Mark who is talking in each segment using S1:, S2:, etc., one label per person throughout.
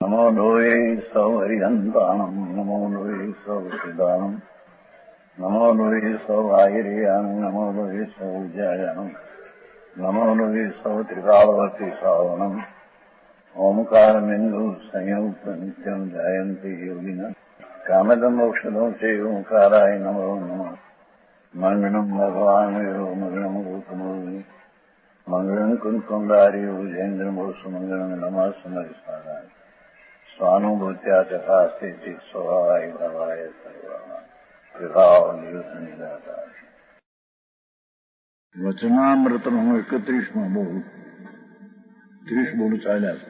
S1: નમો લોહે સૌ હરિહંતાણમ નમો લોહે સૌ સિદાનમ નમો લોહે સૌ આયર્યાણમ નમો લોહે સૌ જયાણમ નમો લોહે સૌ ત્રિકાળવતી સાવણમ ઓમકારમિંદુ સંયુક્ત નિત્યમ જાયંતિ યોગિના કામદમ મોક્ષદો છે ઓંકારાય નમો નમઃ મંગળમ ભગવાન વિરો મંગળમ ગૌતમોર્મિ મંગળમ કુંકુંડાર્યો જૈન્દ્રમોષ મંગળમ નમઃ સમરિસારાય સ્વાનુભૂત્યા તથા સ્થિતિ સ્વભાવાય ભાવાય સર્વા વિભાવ નિયુદ્ધ નિરાકાર. વચનામૃતનો 31મો બોલ 30 બોલ ચાલ્યા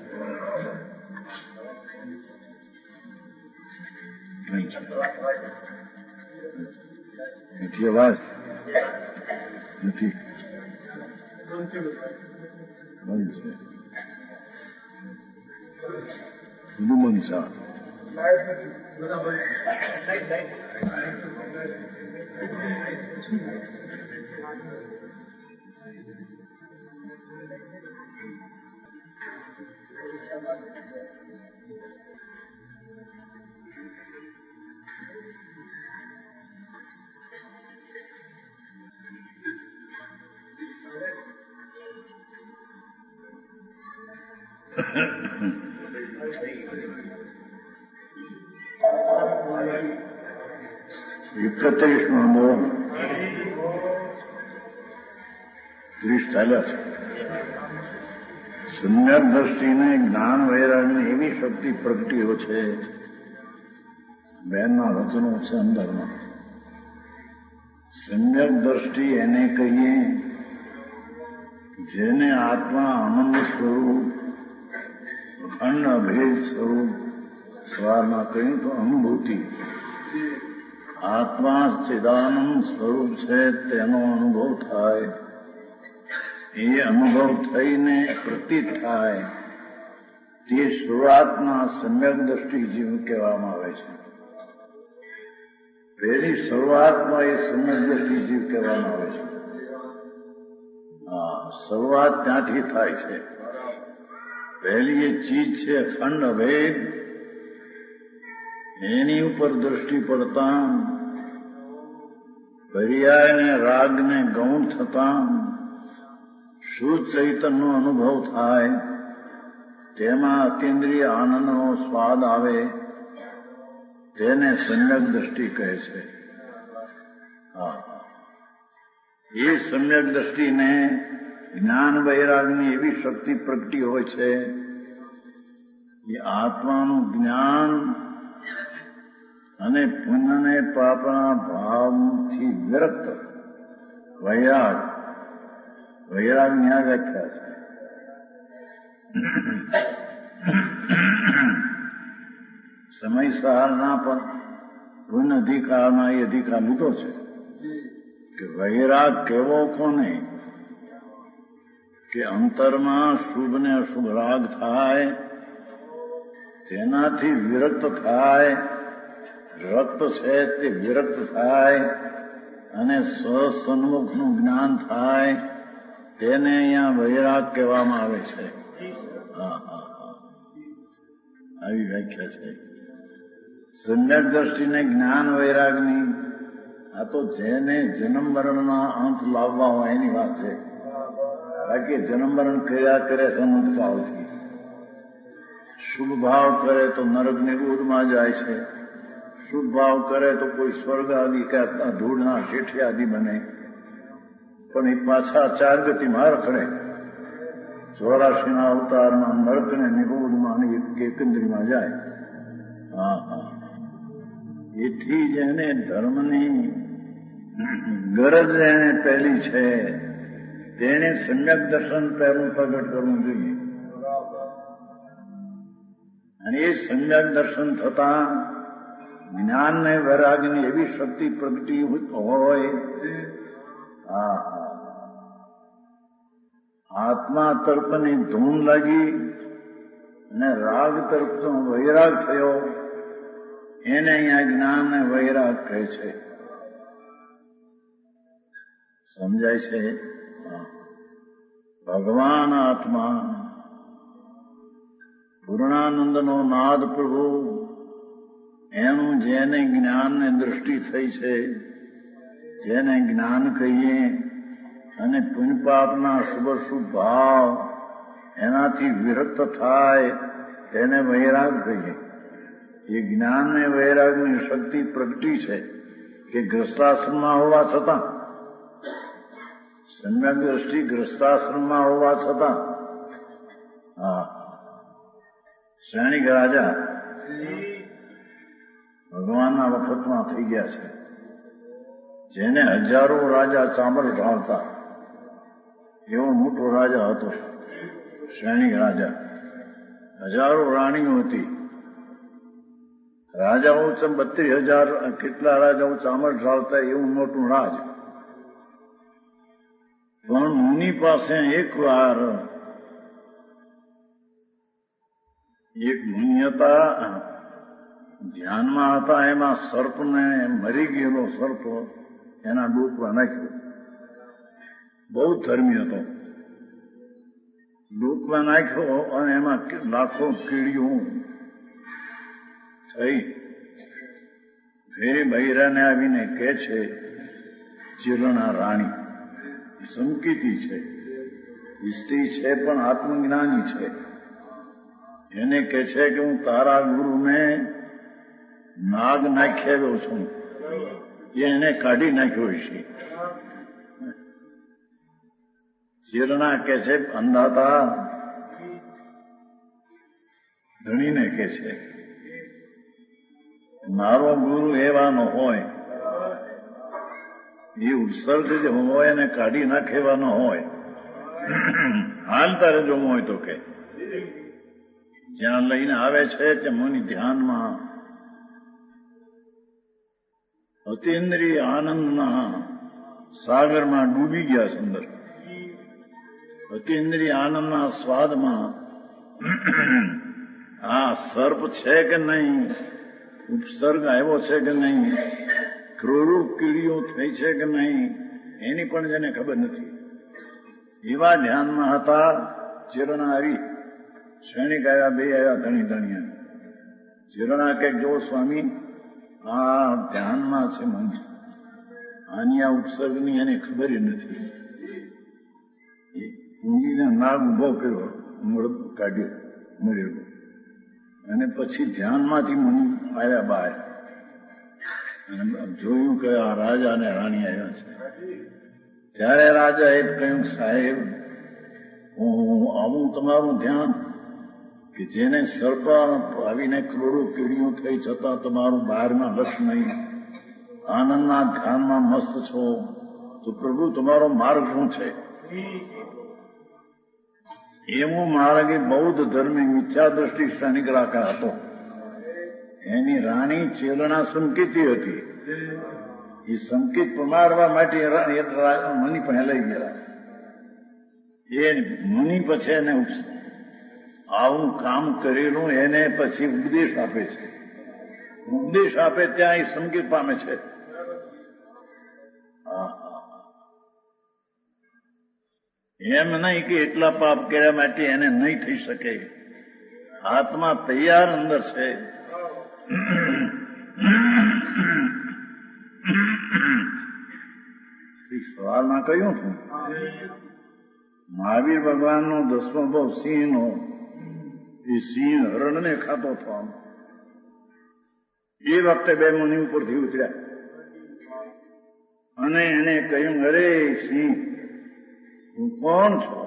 S1: નથી અવાજ નથી બંધ છે બધું બંધ છે 31મો બોલ 30 ચાલ્યા છે. સમ્યક દ્રષ્ટિને જ્ઞાન વૈરાગની એવી શક્તિ પ્રગટીઓ છે. બેનના વચનો છે અંદરમાં. સમ્યક દ્રષ્ટિ એને કહીએ જેને આત્મા આનંદ સ્વરૂપ અખંડ અભેદ સ્વરૂપ સવારમાં કહ્યું તો અનુભૂતિ આત્મા ચિદાનંદ સ્વરૂપ છે તેનો અનુભવ થાય. એ અનુભવ થઈને પ્રતીત થાય તે શરૂઆતના સમ્યક દ્રષ્ટિ જીવ કહેવામાં આવે છે. પહેલી શરૂઆતમાં એ સમ્યક દ્રષ્ટિ જીવ કહેવામાં આવે છે. શરૂઆત ત્યાંથી થાય છે. પહેલી એ ચીજ છે અખંડ અભેદ. એની ઉપર દ્રષ્ટિ પડતા પર્યાયને રાગને ગૌણ થતા શુદ્ધ ચૈતન્યનો અનુભવ થાય. તેમાં અતિન્દ્રિય આનંદનો સ્વાદ આવે. તેને સમ્યક દ્રષ્ટિ કહે છે. એ સમ્યક દ્રષ્ટિને જ્ઞાન વૈરાગની એવી શક્તિ પ્રગટી હોય છે. એ આત્માનું જ્ઞાન અને પુણ્યને પાપના ભાવથી વિરક્ત વૈરાગ. વૈરાગની આ વ્યાખ્યા છે. સમય સહારના પણ પુણ્ય અધિકારમાં એ અધિકાર લીધો છે કે વૈરાગ કેવો કોને કે અંતરમાં શુભ ને અશુભ રાગ થાય તેનાથી વિરક્ત થાય. રક્ત છે તે વિરક્ત થાય અને સ્વસન્મુખનું જ્ઞાન થાય. તેને અહીંયા વૈરાગ કહેવામાં આવે છે. આવી વ્યાખ્યા છે સમ્યક દ્રષ્ટિને જ્ઞાન વૈરાગની. આ તો જેને જન્મ મરણના અંત લાવવા હોય એની વાત છે. બાકી જન્મ મરણ કર્યા કરે સંવંતકાળથી. શુભ ભાવ કરે તો નરક નિગુઢમાં જાય છે. શુભ ભાવ કરે તો કોઈ સ્વર્ગ આદિ કે ધૂળના શેઠી આદિ બને. પણ એ પાછા 4 ગતિમાં રખડે. 84ના અવતારમાં નરકને નિગુઢમાં એકંદરીમાં જાય. એથી જેને ધર્મની ગરજ એને પહેલી છે તેને સમ્યક દર્શન પહેલું પ્રગટ કરવું જોઈએ. અને એ સમ્યક દર્શન થતા જ્ઞાનને વૈરાગની એવી શક્તિ પ્રગટી હોય. આત્મા તરફની ધૂન લાગી અને રાગ તરફનો વૈરાગ થયો. એને અહીંયા જ્ઞાન ને વૈરાગ કહે છે. સમજાય છે? ભગવાન આત્મા પૂર્ણાનંદનો નાદ પ્રભુ એનું જેને જ્ઞાનને દૃષ્ટિ થઈ છે, જેને જ્ઞાન કહીએ, અને પુણ્યપાપના શુભ ભાવ એનાથી વિરક્ત થાય તેને વૈરાગ કહીએ. એ જ્ઞાન ને વૈરાગની શક્તિ પ્રગટી છે કે ગ્રસ્તાશ્રમમાં હોવા છતાં, સમ્યક દ્રષ્ટિ ગ્રસ્તાશ્રમમાં હોવા છતાં, સૈનિક રાજા ભગવાનના વખતમાં થઈ ગયા છે, જેને હજારો રાજા ચામર ઢાળતા એવો મોટો રાજા હતો. સૈનિક રાજા, હજારો રાણીઓ હતી, રાજાઓ 32,000 કેટલા રાજાઓ ચામર ઢાળતા એવું મોટું રાજ. પણ મુનિ પાસે એકવાર એક મુનિ હતા, ધ્યાનમાં હતા, એમાં સર્પને મરી ગયેલો સર્પ એના ડૂબવા નાખ્યો. બહુ ધર્મી હતો. ડૂબવા નાખ્યો અને એમાં લાખો કીડીઓ થઈ. ફેરી બૈરાને આવીને કહે છે, ચિરણા રાણી સંકિતી છે, સ્ત્રી છે પણ આત્મજ્ઞાની છે, એને કહે છે કે હું તારા ગુરુને નાગ નાખી આવ્યો છું, એને કાઢી નાખ્યો છે. ચિરણા કે છે, અંધાતા ધણીને કે છે, મારો ગુરુ એવાનો હોય, એ ઉત્સર્ગ જે હોય એને કાઢી નાખેવાનો હોય, હાલ તારે જોવું હોય તો કે જ્યાં લઈને આવે છે તે મુનિ ધ્યાનમાં અતિન્દ્રિય આનંદના સાગરમાં ડૂબી ગયા. સુંદર અતિન્દ્રિય આનંદના સ્વાદમાં આ સર્પ છે કે નહીં, ઉપસર્ગ આવ્યો છે કે નહીં, ક્રોડો કીડીઓ થઈ છે કે નહીં, એની પણ જેને ખબર નથી. એવા ધ્યાનમાં હતા. ચિરણા આવી, સૈનિક આવ્યા, બે આવ્યા, ધણી ધણી. ચિરણા કે જો સ્વામી આ ધ્યાનમાં છે મન, આની આ ઉપસર્ગની એને ખબર નથી. ઊંઘીને નાગ ઉભો કર્યો, મળ કાઢ્યો, મરેલો, અને પછી ધ્યાનમાંથી મુનિ આવ્યા બહાર અને જોયું કે આ રાજા અને રાણી આવ્યા છે. ત્યારે રાજાએ કહ્યું, સાહેબ હું આવું તમારું ધ્યાન કે જેને સર્પ આવીને કરોડો કીડીઓ થઈ છતાં તમારું બહારમાં લક્ષ નહીં, આનંદના ધ્યાનમાં મસ્ત છો, તો પ્રભુ તમારો માર્ગ શું છે? એવો માર્ગ એ બૌદ્ધ ધર્મે મિથ્યા દ્રષ્ટિ સૈનિક રાખા હતો. એની રાણી ચેલણા સંકેતી હતી. એ સંકેત પ્રમાણવા માટે મુનિ પહેલાઈ ગયા. એ મુનિ પછી એને આવું કામ કરેલું એને પછી ઉપદેશ આપે છે. ઉપદેશ આપે ત્યાં એ સંકેત પામે છે. એમ નહીં કે એટલા પાપ કર્યા માટે એને નહીં થઈ શકે. આત્મા તૈયાર અંદર છે. સવાલમાં કહ્યું હતું, મહાવીર ભગવાનનો 10મો ભાવ સિંહનો, એ સિંહ હરણને ખાતો હતો. એ વખતે બે મુનિ ઉપરથી ઉતર્યા અને એને કહ્યું, અરે સિંહ, તું કોણ છો?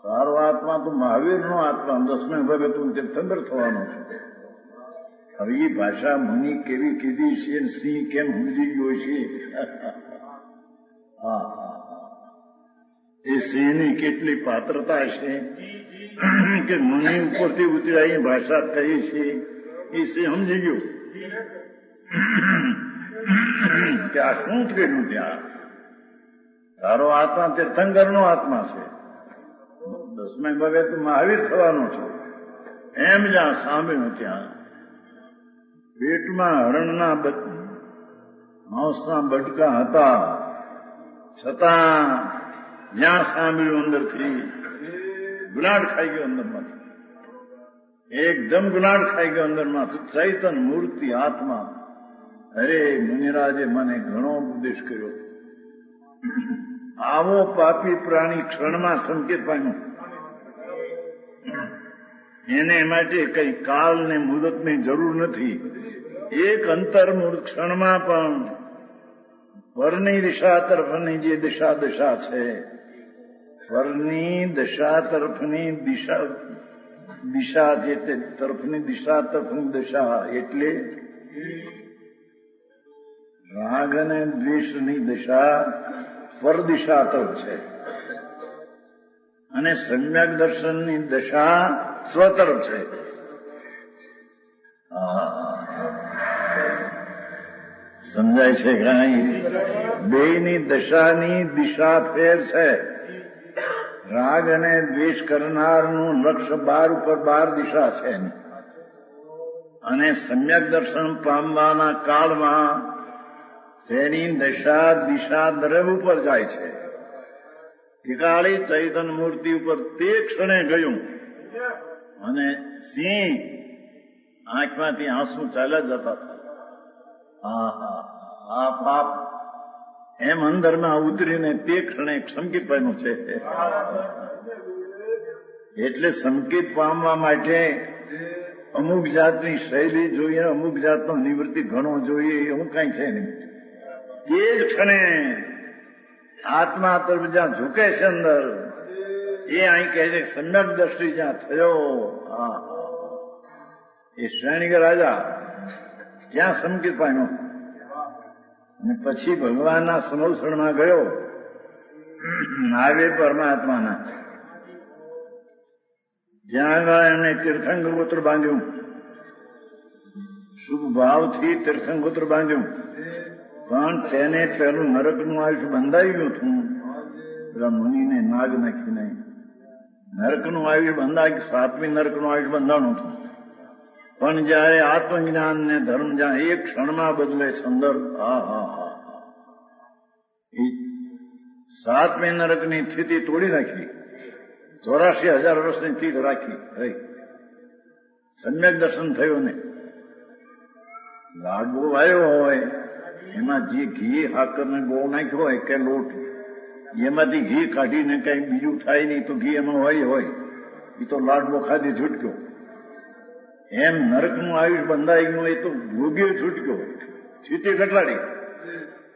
S1: તારો આત્મા તું મહાવીરનો આત્મા, 10મે ભાવે તું તીર્થંકર થવાનો છે. હવે એ ભાષા મુનિ કેવી કીધી છે, સિંહ કેમ સમજી ગયો છે? એ સિંહની કેટલી પાત્રતા છે કે મુનિ ઉપરથી ઉતરાઈ ભાષા કહી છે. એ સિંહ સમજી ગયો કે આ શું થયેલું ત્યાં. તારો આત્મા તીર્થંકરનો આત્મા છે, 10મે ભાવે તું મહાવીર થવાનો છો. એમ જ્યાં સાંભળ્યું ત્યાં પેટમાં હરણના માંસના બટકા હતા, છતાં જ્યાં સાંભળ્યું અંદરથી ગુલાડ ખાઈ ગયો અંદરમાંથી. એકદમ ગુલાડ ખાઈ ગયો અંદરમાં. ચૈતન મૂર્તિ આત્મા. અરે મુનિરાજે મને ઘણો ઉપદેશ કર્યો. આવો પાપી પ્રાણી ક્ષણમાં સંકેત પામ્યો. એને માટે કઈ કાલ ને મુદતની જરૂર નથી. એક અંતર્મુહૂર્ત ક્ષણમાં પણ પરની દિશા તરફની જે દશા છે, પરની દશા તરફની દિશા જે તે તરફની દશા એટલે રાગ અને દ્વેષની દશા પરદિશા તરફ છે અને સમ્યક દર્શનની દશા સ્વતરફ છે. સમજાય છે કઈ? બેયની દશાની દિશા ફેર છે. રાગ અને દ્વેષ કરનારનું લક્ષ્ય 12 ઉપર 12 દિશા છે અને સમ્યક દર્શન પામવાના કાળમાં તેની દિશા દ્રવ ઉપર જાય છે. ઠીકાળી ચૈતન મૂર્તિ ઉપર તે ક્ષણે ગયું અને સિંહ આંખમાંથી આંસુ ચાલ્યા જતા હતા. આ પાપ એમ અંદરમાં ઉતરીને તે ક્ષણે સંકેત પામ્યું છે. એટલે સંકેત પામવા માટે અમુક જાતની શૈલી જોઈએ, અમુક જાતનો નિવૃત્તિ ઘણો જોઈએ, એવું કઈ છે નહીં. તે જ ક્ષણે આત્મા તરફ જ્યાં ઝૂકે છે અંદર, એ અહીં કહે છે સમ્યક દ્રષ્ટિ જ્યાં થયો, એ શ્રેણીક રાજા ત્યાં સંકેત પામ્યો અને પછી ભગવાનના સંરક્ષણમાં ગયો. આવે પરમાત્માના જ્યાં આગળ એમને તીર્થંકર બાંધ્યું, શુભ ભાવથી તીર્થંકર બાંધ્યું, પણ તેને પેલું નરકનું આયુષ્ય બંધાઈ ગયું હતું. પેલા મુનિને નાગ નાખીને નરકનું આયુષ્ય બંધાય, 7મી નરકનું આયુષ્ય બંધાણું હતું. પણ જયારે આત્મજ્ઞાન ને ધર્મ જ્યાં એક ક્ષણમાં બદલે છે અંદર, એ 7મી નરકની સ્થિતિ તોડી નાખી, 84,000 વર્ષની સ્થિતિ રાખી. સમ્યક દર્શન થયું ને લાડવો આવ્યો હોય, એમાં જે ઘી હાકર ને ગોળ નાખ્યો હોય કે લોટ, એમાંથી ઘી કાઢીને કઈ બીજું થાય નહીં તો ઘી એમાં હોય, એ તો લાડવો ખાધી છૂટક્યો. એમ નરકનું આયુષ બંધાઈ ગયું, એ તો ભોગી છૂટક્યો. સ્થિતિ ઘટાડી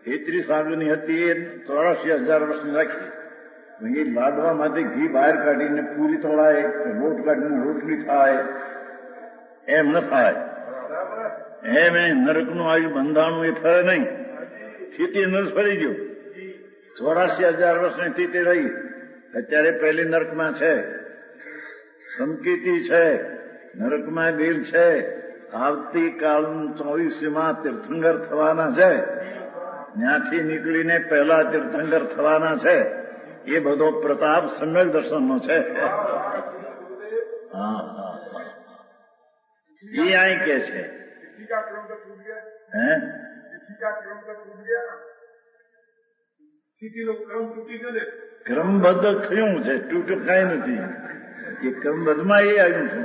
S1: 33 આગળની હતી, એ 84,000 વર્ષની રાખી. એ લાડવામાંથી ઘી બહાર કાઢીને પૂરી તોડાય કે લોટ કાઢીને રોટલી થાય, એમ ન થાય. એમ નરકનું આયુષ બંધાણું એ ફરે નહીં. સ્થિતિ નર્ક ફરી ગયો. 84,000 વર્ષની સ્થિતિ રહી. અત્યારે પહેલી નરકમાં છે, સંકેતી છે, નરકમાં ગયેલ છે. આવતીકાલ 24માં તીર્થંકર થવાના છે. ત્યાંથી નીકળીને પહેલા તીર્થંકર થવાના છે. એ બધો પ્રતાપ સમ્યક દર્શનનો છે. એ અહીં કે છે ક્રમબદ્ધ થયું છે, તૂટ્યું કઈ નથી. એ ક્રમબદ્ધમાં એ આવ્યું છે.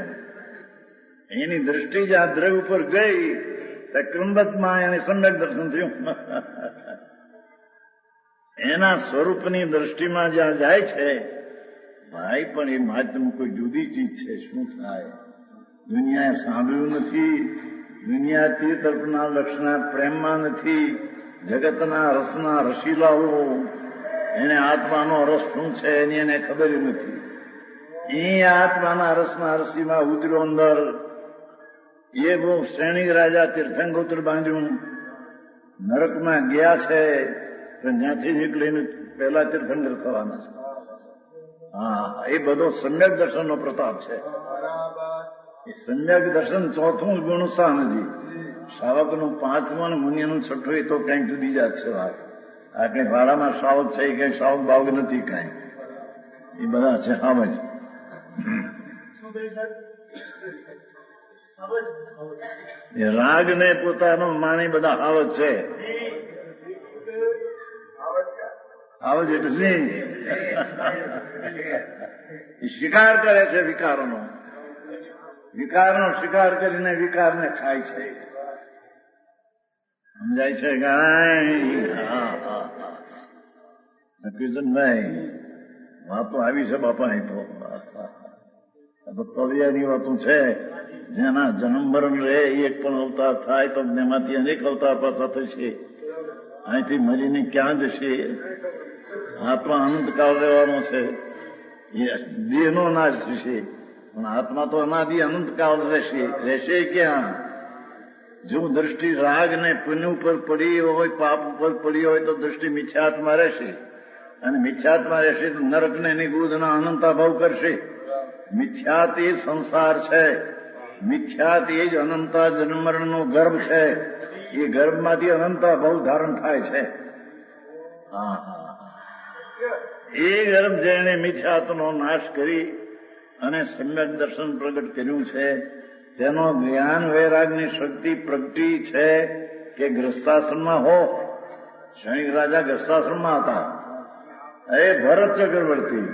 S1: એની દ્રષ્ટિ જ્યાં દ્રવ ઉપર ગઈ, ક્રમબદ્ધમાં એને સમ્યક દર્શન થયું. એના સ્વરૂપની દ્રષ્ટિમાં જ્યાં જાય છે, ભાઈ પણ એ માધ્યમ કોઈ જુદી ચીજ છે. શું થાય? દુનિયાએ સાંભળ્યું નથી. દુનિયા તે તરફના લક્ષના પ્રેમમાં નથી. જગતના રસના રસીલાઓ, એને આત્માનો રસ શું છે એની એને ખબર નથી. એ આત્માના રસના રસીમાં ઉતર્યો અંદર. એ બહુ શ્રેણીક રાજા તીર્થંકર બાંધ્યું, નરકમાં ગયા છે, પણ જ્યાંથી નીકળીને પહેલા તીર્થંકર થવાના છે. એ બધો સમ્યક દર્શનનો પ્રતાપ છે. એ સમ્યક દર્શન ચોથું ગુણ સાનજી, શાવકનું 5મું અને મુનિનું 6ઠું, એ તો કંઈક જુદી જાત છે વાત. આ કઈ ભાડામાં શાવક છે, એ કઈ શાવક ભાવ નથી, કઈ એ બધા છે હાવજ. એ રાગ ને પોતાનો માની બધા હાવજ છે. હાવજ એટલે સિંહ. એ શિકાર કરે છે વિકારોનો. વિકારનો શિકાર કરીને વિકારને ખાય છે. સમજાય છે ગાય? કિશનભાઈ, વાતો આવી છે બાપા. એ તો તળિયાની વાતો છે. જેના જન્મ મરણ રહે એક પણ અવતાર થાય તો એમાંથી અનેક અવતાર પાછા થશે. અહીંથી મરીને ક્યાં જશે? આત્મા અનંતકાળ રહેવાનો છે. એ દેહનો નાશ થશે, પણ આત્મા તો અનાદિ અનંતકાળ રહેશે ક્યાં? જો દ્રષ્ટિ રાગ ને પુણ્ય ઉપર પડી હોય, પાપ ઉપર પડી હોય તો દ્રષ્ટિ મિથ્યાત્મા રહેશે, અને મિથ્યાત્મા રહેશે તો નરક ને નિગુદના અનંતાભાવ કરશે. મિથ્યાત એ સંસાર છે, મિથ્યાત એ જ અનંતા જન્મ મરણનો ગર્ભ છે. એ ગર્ભમાંથી અનંતા ભાવ ધારણ થાય છે. એ ગર્ભ જેને મિથ્યાત્વનો નાશ કરી અને સમ્યક દર્શન પ્રગટ કર્યું છે, તેનો જ્ઞાન વૈરાગની શક્તિ પ્રગટી છે કે ગ્રસ્તાશ્રમમાં હો. ક્ષણિક રાજા ગ્રસ્તાશ્રમમાં હતા. એ ભરત ચક્રવર્તી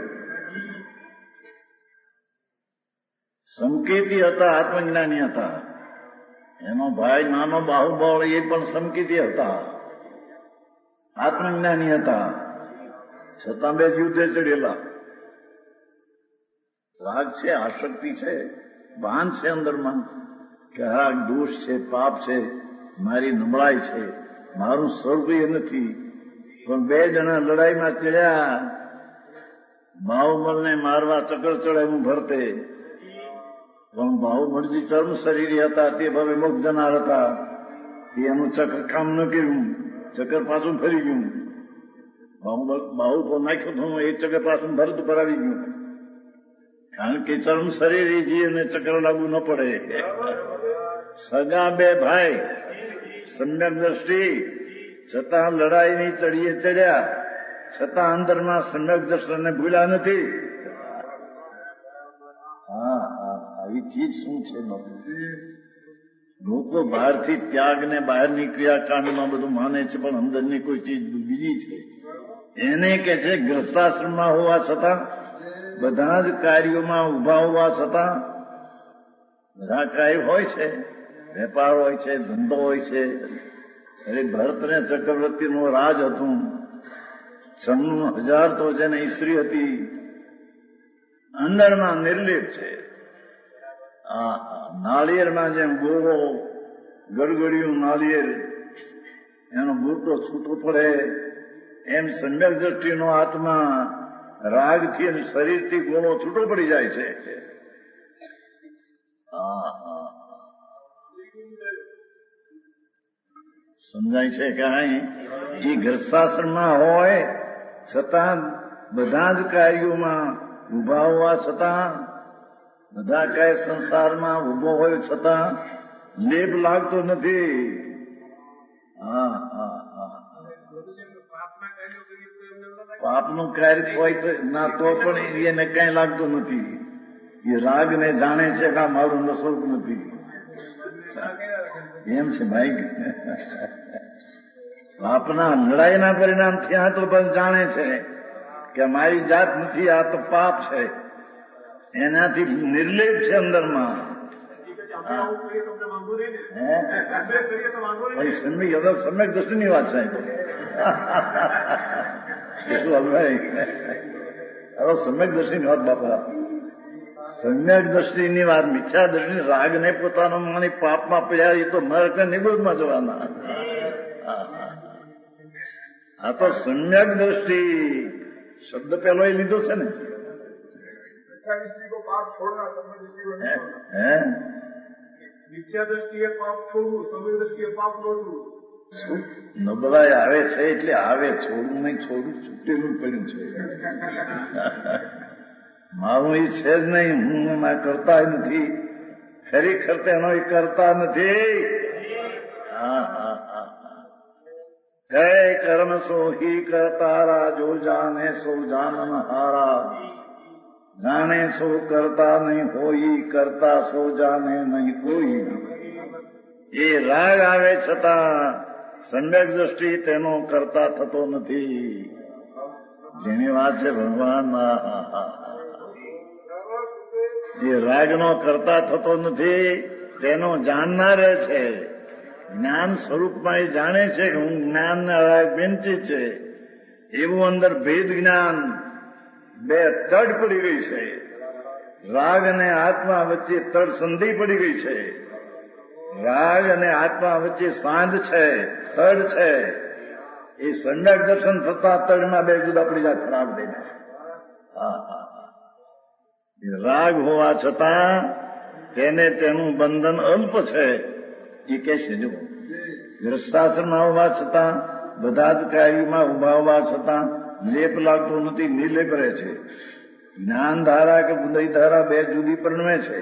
S1: સંકેતી હતા, આત્મજ્ઞાની હતા. એનો ભાઈ નાનો બાહુબળ એ પણ સંકેતી હતા, આત્મજ્ઞાની હતા. છતાં બે યુદ્ધે ચડેલા. રાગ છે, આસક્તિ છે, ભાન છે અંદરમાં કે રાગ દોષ છે, પાપ છે, મારી નબળાઈ છે, મારું સ્વરૂપ એ નથી. પણ બે જણા લડાઈમાં ચડ્યા. બાહુબળને મારવા ચક્ર ચડાવ્યું ભરતે, પણ બાહુબળજી ચર્મ શરીરી હતા, તે ભવે મોક્ષ જનાર હતા. તે એનું ચક્ર કામ ન કર્યું, ચક્ર પાછું ફરી ગયું. બાહુ નાખ્યો તો એક ચક્ર પાછું ભરત પર આવી ગયું, કારણ કે ચર્મ શરીરી જીવને ચક્ર લાગુ ન પડે. સગા બે ભાઈ સમ્યક દ્રષ્ટિ, છતાં લડાઈની ચડીએ ચડ્યા, છતાં અંદરમાં સમ્યક દર્શનને ભૂલ્યા નથી. આવી ચીજ શું છે? લોકો બહારથી ત્યાગને બહારની ક્રિયાકાંડમાં બધું માને છે, પણ અંદરની કોઈ ચીજ બીજી છે. એને કે છે ગ્રસ્તાશ્રમમાં હોવા છતાં, બધા જ કાર્યોમાં ઉભા હોવા છતાં, બધા કાર્ય હોય છે, વેપાર હોય છે, ધંધો હોય છે. અરે ભરતને ચક્રવર્તીનું રાજ હતું, 96,000 તો જેને સ્ત્રી હતી. અંદરમાં નિર્લેપ છે. નાળિયેરમાં જેમ ગોળો ગડગડિયું નાળિયેર એનો બૂટો છૂટો પડે, એમ સમ્યક દ્રષ્ટિનો આત્મા રાગથી અને શરીરથી ગોળો છૂટો પડી જાય છે. સમજાય છે કે એ ગ્રસ્તાશ્રમમાં હોય છતાં, બધા જ કાર્યોમાં ઉભા હોવા છતાં, બધા કાંઈ સંસારમાં ઉભો હોય છતાં લેપ લાગતો નથી. પાપનું કાર્ય હોય તો ના, તો પણ એને કઈ લાગતું નથી. એ રાગને જાણે છે કે આ મારું સ્વરૂપ નથી. એમ છે ભાઈ. પાપના લડાઈના પરિણામ થયા તો પણ જાણે છે કે મારી જાત નથી, આ તો પાપ છે. એનાથી નિર્લેપ છે અંદરમાં. સમ્યક દ્રષ્ટિની વાત છે. હવે સમ્યક દ્રષ્ટિની વાત બાપા, સમ્યક દ્રષ્ટિની વાત. મિથ્યા દ્રષ્ટિ રાગને પોતાનો માની પાપમાં પડ્યા, એ તો નરક નિગુદમાં જવાના. આ તો સમ્યક દ્રષ્ટિ શબ્દ પેલો એ લીધો છે ને.
S2: મિથ્યા દ્રષ્ટિએ પાપ છોડવું, સમ્યક દ્રષ્ટિએ પાપ છોડવું.
S1: નબળાઈ આવે છે એટલે આવે, છોડવું નહીં, છોડવું છૂટેલું પડ્યું છે. મારું એ છે જ નહીં, હું એમાં કરતા નથી. ખરેખર તેનો એ કરતા નથી. કઈ કર્મ સો હી કરતારા, જો જાને સો જાનન હારા. જાણે સો કરતા નહીં હોય, કરતા સો જાને નહીં કોઈ. એ રાગ આવે છતાં સમ્યક દ્રષ્ટિ તેનો કરતા થતો નથી. જેની વાત છે ભગવાન. એ રાગનો કરતા થતો નથી, તેનો જાણનાર છે. જ્ઞાન સ્વરૂપમાં એ જાણે છે કે હું જ્ઞાન ને રાગ બેનચી છે. એવું અંદર ભેદ જ્ઞાન બે તડ પડી ગઈ છે. રાગ અને આત્મા વચ્ચે તડ સંધિ પડી ગઈ છે. રાગ અને આત્મા વચ્ચે સાંજ છે, તડ છે. એ સંડક દર્શન થતા તડમાં બે જુદા પડી જાય ખરાબ થઈને. રાગ હોવા છતાં તેને તેનું બંધન અલ્પ છે એ કે છે. જો ગૃહસ્થાશ્રમમાં હોવા છતાં, બધા જ કાર્યમાં ઉભા હોવા છતાં લેપ લાગતો નથી, નિર્લેપ રહે છે. જ્ઞાન ધારા કે ઉદય ધારા બે જુદી પરિણમે છે.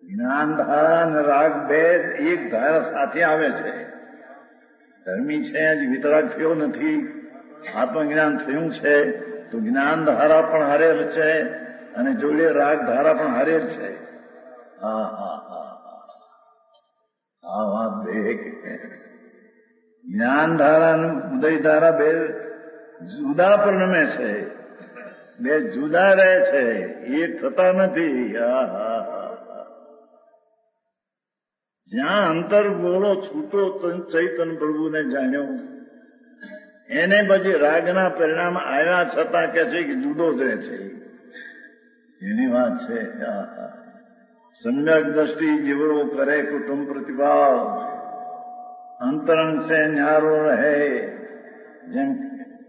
S1: જ્ઞાન ધારા અને રાગ બે એક ધારા સાથે આવે છે. ધર્મી છે, હજી વિતરાગ થયો નથી, આત્મજ્ઞાન થયું છે તો જ્ઞાન ધારા પણ હારેલ છે અને જોડે રાગ ધારા પણ હારેલ છે. આ વાત બે જ્ઞાન ધારા અને ઉદય ધારા બે જુદા પરિણમે છે, બે જુદા રહે છે, એક થતા નથી. જ્યાં અંતર ગોળો છૂટો ચૈતન પ્રભુને જાણ્યો, એને પછી રાગના પરિણામ આવ્યા છતાં કે છે કે જુદો જ રહે છે. એની વાત છે. સમ્યક દ્રષ્ટિ જીવડો કરે કુટુંબ પ્રતિભાવ, અંતરંગ છે ન્યારો રહે. જેમ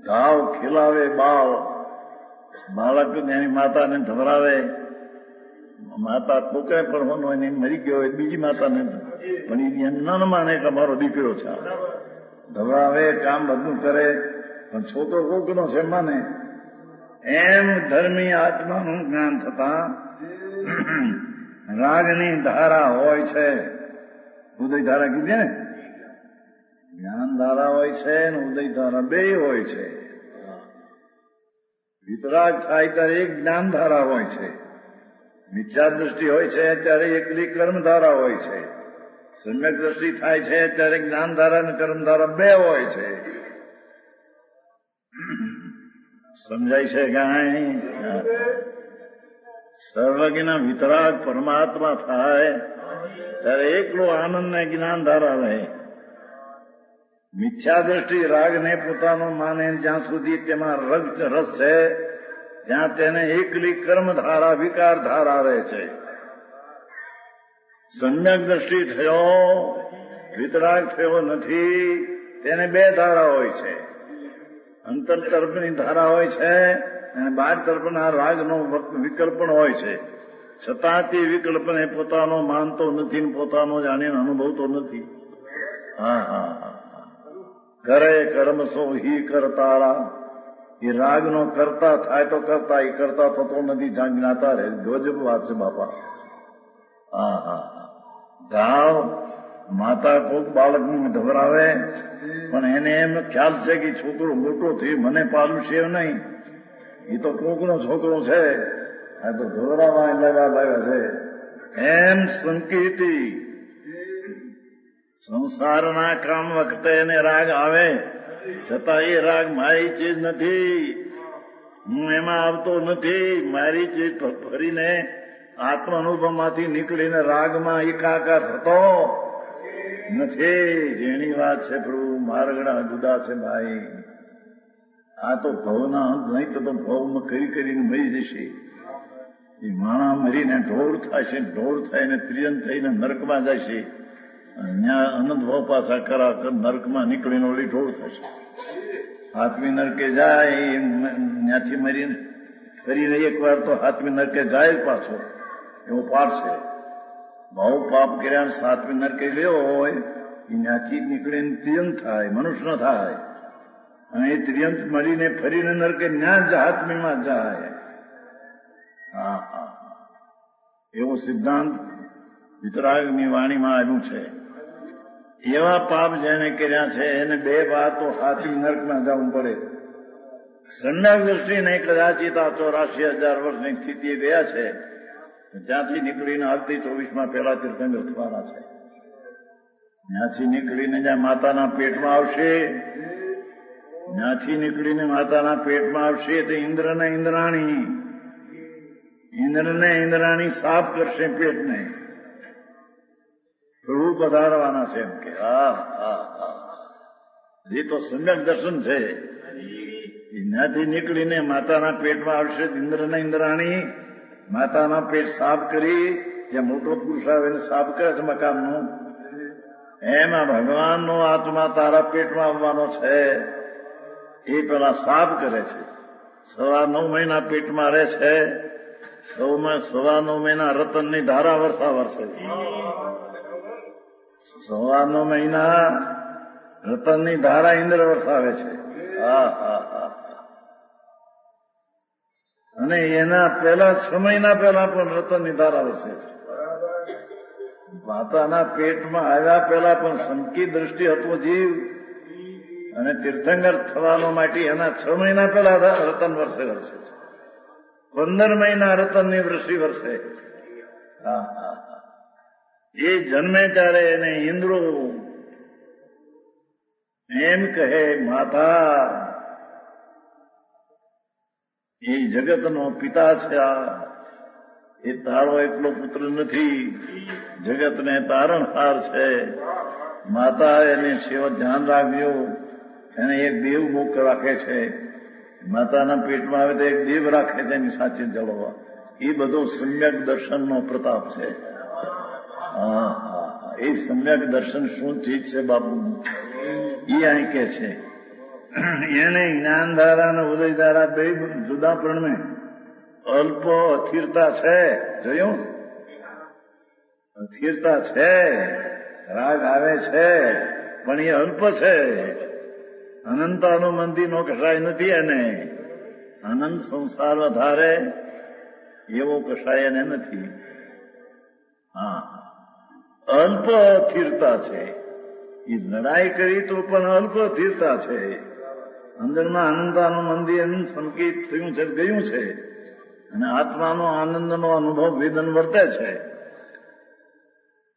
S1: ઘાવ ખીલાવે બાળક એની માતાને ધવરાવે, માતા પોકે પણ એને મરી ગયો હોય બીજી માતાને, પણ એમ ન માને કે અમારો દીકરો છે, ધવરાવે, કામ બધું કરે, પણ છોકરો કોકનો છે માને. એમ ધર્મી આત્માનું જ્ઞાન થતા રાગની ધારા હોય છે. ઉદય ધારા કીધી ને, જ્ઞાન ધારા હોય છે ને ઉદય ધારા બે હોય છે. વિતરાગ થાય ત્યારે એક જ્ઞાન ધારા હોય છે, મિથ્યા દ્રષ્ટિ હોય છે ત્યારે એકલી કર્મધારા હોય છે, સમ્યક દ્રષ્ટિ થાય છે ત્યારે જ્ઞાન ધારા અને કર્મધારા બે હોય છે. સમજાય છે કાંઈ? સર્વજ્ઞ વિતરાગ પરમાત્મા થાય ત્યારે એકલો આનંદ ને જ્ઞાન ધારા રહે. મિથ્યા દ્રષ્ટિ રાગને પોતાનો માને જ્યાં સુધી તેમાં રસ છે ત્યાં તેને એકલી કર્મધારા વિકાર ધારા રહે છે. સમ્યક દ્રષ્ટિ થયો, વિતરાગ થયો નથી, તેને બે ધારા હોય છે. અંતર તરફની ધારા હોય છે અને બહાર તરફના રાગનો વિકલ્પ પણ હોય છે. છતાં તે વિકલ્પને પોતાનો માનતો નથી, પોતાનો જાણીને અનુભવતો નથી. કરે કર્મ સો હી કરતારા. એ રાગનો કરતા થાય તો કરતા, એ કરતા થતો નથી, જ્યાં જ્ઞાતા રહે. ગજબ વાત છે બાપા. ગાવ માતા કોક બાળકને ધવરાવે, પણ એને એમ ખ્યાલ છે કે છોકરો મોટો થઈ મને પાલશે નહીં, એ તો કોકનો છોકરો છે, આ તો ધવરાવા લાવ્યા છે. એમ સંકેતી સંસારના કામ વખતે એને રાગ આવે, છતાં એ રાગ મારી ચીજ નથી, હું એમાં આવતો નથી. મારી ચીજ ફરીને આત્મ અનુભવમાંથી નીકળીને રાગમાં એકાકાર થતો નથી. જેની વાત છે પ્રભુ, માર્ગણા જુદા છે ભાઈ. આ તો ભવના અંત નહીં તો ભવમાં કરીને મરી જશે. એ માણા મરીને ઢોળ થશે, ઢોળ થઈને ત્રિયન થઈને નરકમાં જશે. ત્યાં અનંત ભાવ પાછા કરા નરકમાં નીકળીને ઓલી ઢોળ થશે. હાથમી નરકે જાય, ત્યાંથી મરીને ફરીને એક વાર તો હાથમી નરકે જાય પાછો, એવો પાઠ છે. બહુ પાપ કર્યા સાતમી નરકે ગયો હોય, એ ત્યાંથી નીકળીને ત્રિયંત થાય, મનુષ્ય થાય, અને એ ત્રિયંત મળીને ફરીને નરકે ન્યા જ હાથમીમાં જાય. એવો સિદ્ધાંત વિતરાગની વાણીમાં આવ્યું છે. એવા પાપ જેને કર્યા છે એને બે વાર તો હાથમી નરકમાં જવું પડે. સમ્યક દ્રષ્ટિને કદાચિત આ 84,000 વર્ષની સ્થિતિએ ગયા છે, ત્યાંથી નીકળીને આવતી 24માં પહેલા તીર્થંકર થવાના છે. ત્યાંથી નીકળીને જ્યાં માતાના પેટમાં આવશે, ત્યાંથી નીકળીને માતાના પેટમાં આવશે તો ઇન્દ્ર ને ઇન્દ્રાણી ઇન્દ્રને ઇન્દ્રાણી સાફ કરશે પેટને. પ્રભુ પધારવાના છે એમ કે એ તો સમ્યક દર્શન છે. એનાથી નીકળીને માતાના પેટમાં આવશે. ઇન્દ્રને ઇન્દ્રાણી માતાના પેટ સાફ કરી, જ્યાં મોટો પુરુષ આવે એને સાફ કરે છે મકાનનું, એમાં ભગવાનનો આત્મા તારા પેટમાં આવવાનો છે. એ પેલા સાફ કરે છે. 9.5 મહિના પેટમાં રહે છે. 9.5 મહિના રતનની ધારા વર્ષા વર્ષે. 9.5 મહિના રતનની ધારા ઇન્દ્ર વરસાવે છે. અને એના પહેલા 6 મહિના પહેલા પણ રતનની ધારા વરસે છે. માતાના પેટમાં આવ્યા પહેલા પણ સંકી દ્રષ્ટિ હતો જીવ, અને તીર્થંકર થવાનો માટે એના 6 મહિના પહેલા રતન વર્ષે છે. 15 મહિના રતનની વૃષ્ટિ વર્ષે. એ જન્મે ત્યારે એને ઇન્દ્રો એમ કહે, માતા એ જગતનો પિતા છે. એ તારો એકલો પુત્ર નથી, જગતને તારણહાર છે. માતા એને સેવા ધ્યાન રાખજો. એને એક દેવ મુખ રાખે છે. માતાના પેટમાં આવે તો એક દેવ રાખે છે એની સાચી જળવા. એ બધો સમ્યક દર્શનનો પ્રતાપ છે. એ સમ્યક દર્શન શું ચીજ છે બાપુ, એ અહીં કે છે. એને જ્ઞાનધારા અને ઉદયધારા બે જુદા પ્રણમે અલ્પ અસ્થિરતા છે. જોયું, અસ્થિરતા છે. રાગ આવે છે પણ એ અલ્પ છે. અનંતાનુબંધી નો કશાય નથી એને. અનંત સંસાર વધારે એવો કશાય એને નથી. અલ્પ અસ્થિરતા છે. એ લડાઈ કરી તો પણ અલ્પ અસ્થિરતા છે. અંદરમાં અનંતાનુબંધી અનંત સંકેત થયું છે, ગયું છે. અને આત્માનો આનંદનો અનુભવ વેદન વર્તે છે.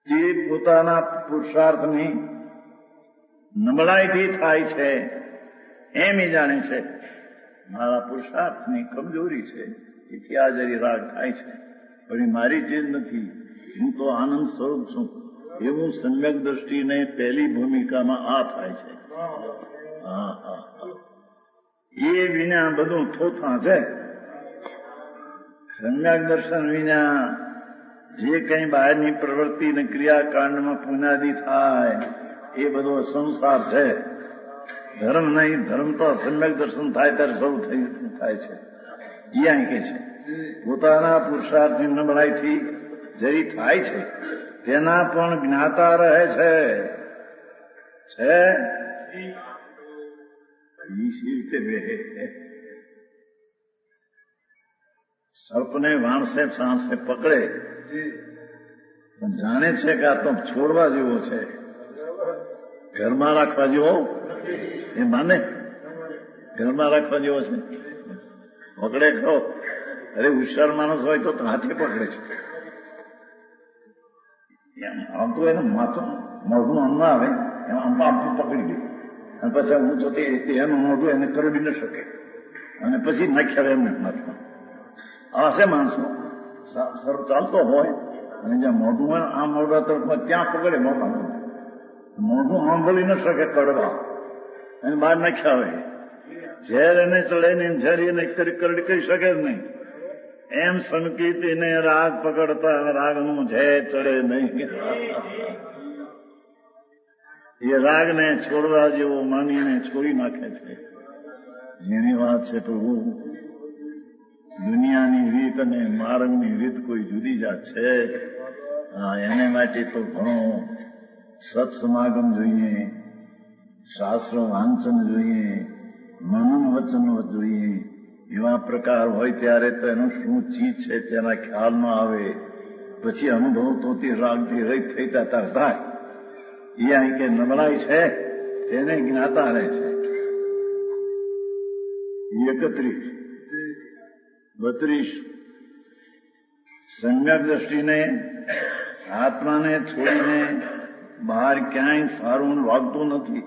S1: જે પોતાના પુરુષાર્થની નબળાઈથી થાય છે એમ એ જાણે છે મારા પુરુષાર્થની કમજોરી છે, એથી આ જરી રાગ થાય છે, પણ એ મારી ચીજ નથી, હું તો આનંદ સ્વરૂપ છું. એવું સમ્યક દ્રષ્ટિને પહેલી ભૂમિકામાં આ થાય છે. એ વિના બધું થોથા છે. સમ્યક દર્શન વિના જે કંઈ બહારની પ્રવૃત્તિ ને ક્રિયાકાંડમાં પુનાદિ થાય એ બધો સંસાર છે. ધર્મ નહીં, ધર્મ તો સમ્યક દર્શન થાય ત્યારે સૌ થાય છે. એ અહીં કે છે પોતાના પુરુષાર્થની નબળાઈથી જરી થાય છે તેના પણ જ્ઞાતા રહે છે. એ રીતે બે સર્પને વાણસે સાણસે પકડે પણ જાણે છે કે આ તો છોડવા જેવો છે, ઘરમાં રાખવા જેવો એ માને. ઘરમાં રાખવા જેવો છે, પકડે ખરો. અરે હોશિયાર માણસ હોય તો હાથે પકડે છે. આમ તો એને માથું મોઢું આમ ના આવે, એમ આમ પકડી દે અને પછી હું જતી એનું મોઢું એને કરડી ન શકે અને પછી નાખ્યા એમને માથું. આ છે માણસો. સર્પ ચાલતો હોય અને જ્યાં મોઢું હોય આમ મોઢા તરફમાં ત્યાં પકડે મોઢું સાંભળી ન શકે કડવા અને બહાર નાખ્યા હોય. ઝેર એને ચડે ને ઝેર એને કરડી કરી શકે જ નહીં. એમ સંકિતને રાગ પકડતા રાગનું ઝેર ચડે નહીં. એ રાગને છોડવા જેવો માનીને છોડી નાખે છે. જેની વાત છે પ્રભુ, દુનિયાની રીત અને માર્ગની રીત કોઈ જુદી જાત છે. એને માટે તો ઘણો સત્સમાગમ જોઈએ, શાસ્ત્ર વાંચન જોઈએ, મનન વચન જોઈએ. એવા પ્રકાર હોય ત્યારે તો એનું શું ચીજ છે તેના ખ્યાલ ન આવે. પછી અનુભવ તો તે રાગથી રહિત થઈ તાર થાય. એ અહીં કે નબળાઈ છે તેને જ્ઞાતા રહે છે. 32 સમ્યક દ્રષ્ટિને આત્માને છોડીને બહાર ક્યાંય સારું લાગતું નથી.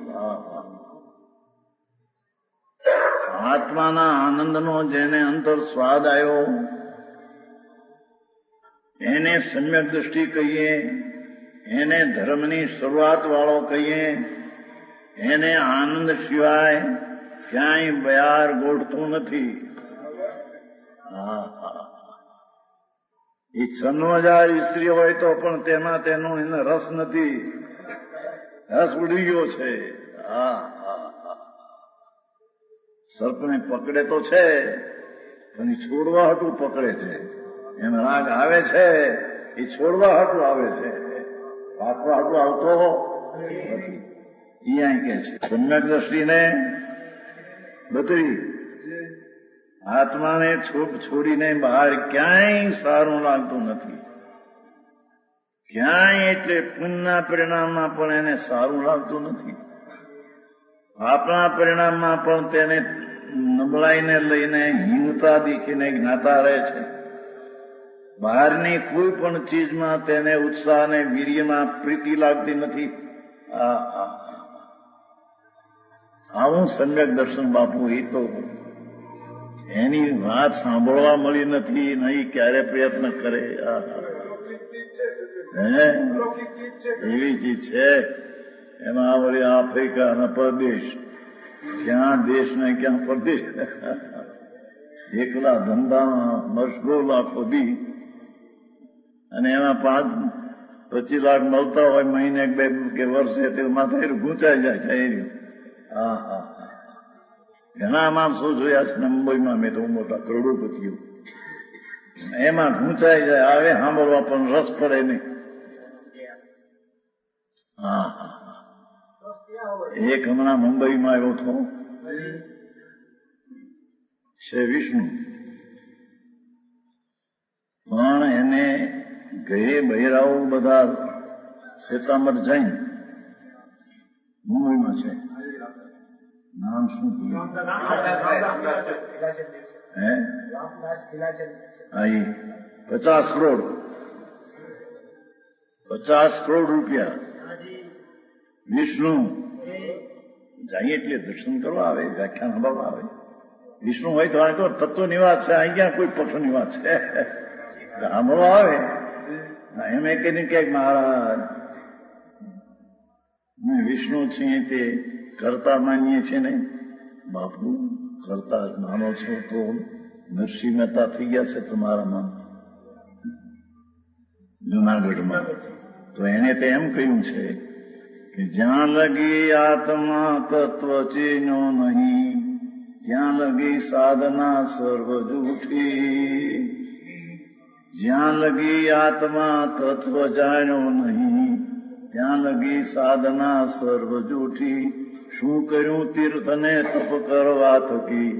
S1: આત્માના આનંદનો જેને અંતર સ્વાદ આવ્યો એને સમ્યક દ્રષ્ટિ કહીએ, એને ધર્મની શરૂઆત વાળો કહીએ, એને આનંદ સિવાય ક્યાંય બયાર ગોઠતું નથી. એ 96,000 સ્ત્રી હોય તો પણ તેમાં તેનો એને રસ નથી, રસ ઉડી ગયો છે. સર્પને પકડે તો છે પણ એ છોડવા હાટું પકડે છે. એમ રાગ આવે છે એ છોડવા હાટું આવે છે, પાકવા હાટું આવતો નથી. એ અહીં કે છે સમ્યક દ્રષ્ટિને બદલી આત્માને છોડીને બહાર ક્યાંય સારું લાગતું નથી. ક્યાંય એટલે પુણ્યના પરિણામમાં પણ એને સારું લાગતું નથી. પાપના પરિણામમાં પણ તેને નબળાઈને લઈને હીનતા દીખીને જ્ઞાતા રહે છે. બહારની કોઈ પણ ચીજમાં તેને ઉત્સાહ અને વીર્યમાં પ્રીતિ લાગતી નથી. આવું સમ્યક દર્શન બાપુ એ તો એની વાત સાંભળવા મળી નથી, નહીં ક્યારે પ્રયત્ન કરે. એવી ચીજ છે. એમાં વળી આફ્રિકા અને પરદેશ, ક્યાં દેશ ને ક્યાં પરદેશ, એકલા ધંધામાં મશગુલ આખો દી, અને એમાં 5-25 લાખ મળતા હોય મહિને બે કે વર્ષે, તે માથે ગૂંચાઈ જાય છે. ઘણા માણસો જોયા છે મુંબઈમાં, મેં તો મોટા કરોડોપતિઓ, એમાં ગૂંચાઈ જાય. આવે સાંભળવા પણ રસ પડે નહીં. એક હમણાં મુંબઈમાં આવ્યો હતો, છે વિષ્ણુ, પણ એને ઘરે બહેરાઓ બધા શ્વેતાંબર જૈન મુંબઈમાં છે. નામ શું થયું? 50 કરોડ 50 કરોડ રૂપિયા. વિષ્ણુ જાય એટલે દર્શન કરવા આવે, વ્યાખ્યાન સાંભળવા આવે. વિષ્ણુ હોય તો અહીં તો તત્વની વાત છે, અહીંયા કોઈ પક્ષની વાત છે. સાંભળવા આવે એમ એ કહીને ક્યાંક મહારાજ વિષ્ણુ છીએ તે કરતા માનીએ છીએ ને. બાપુ કરતા માનો છો તો નરસિંહ મહેતા થઈ ગયા છે તમારામાં જુનાગઢમાં. તો એને તો એમ કહ્યું છે કે જ્યાં લગી આત્મા તત્વ ચીનો નહીં, ત્યાં લગી સાધના સર્વ જૂઠી. જ્યાં લગી આત્મા તત્વ જાણ્યો નહીં, ત્યાં લગી સાધના સર્વ જૂઠી. શું કર્યું તીર્થને તપ કરવા થકી?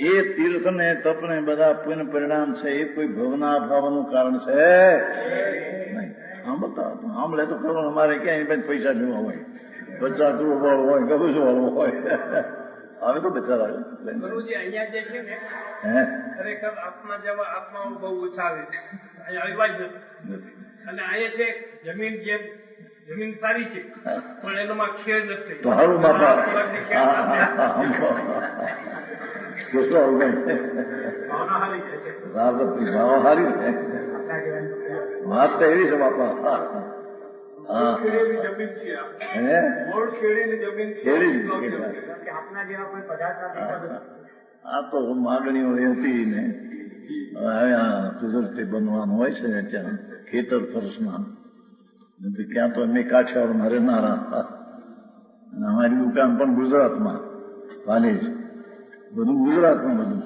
S1: એ તીર્થને તપને બધા પુણ્ય પરિણામ છે, એ કોઈ ભવના અભાવનું કારણ છે નહીં. સાંભળે તો ખરો. અમારે ક્યાંય પૈસા જોવા હોય, 50 કરોડ વાળો હોય, ગભુજ વાળો હોય, આવે તો બચારા.
S2: ગુરુજી અહીંયા જે છે ને, ખરેખર આત્મા જેવા આત્માઓ બહુ ઓછા આવે છે. અહીંયા આવ્યા જ નથી. અને અહીંયા છે જમીન સારી છે, પણ એનામાં ખેડ નથી.
S1: તો સારું બાપા, કેટલો સારી છે વાત તો એવી છે બાપા.
S2: ખેડેલી જમીન છે, મૂળ ખેડેલી જમીન છે.
S1: આ તો માગણીઓ હતી ને, હવે કુદરતી બનવાનું હોય છે ને ત્યાં ખેતર ફરસમાં, નથી ક્યાં તો એમની કાઠિયાવાડ રહેનારા. અને અમારી દુકાન પણ ગુજરાતમાં, પાલેજ, બધું ગુજરાતમાં, બધું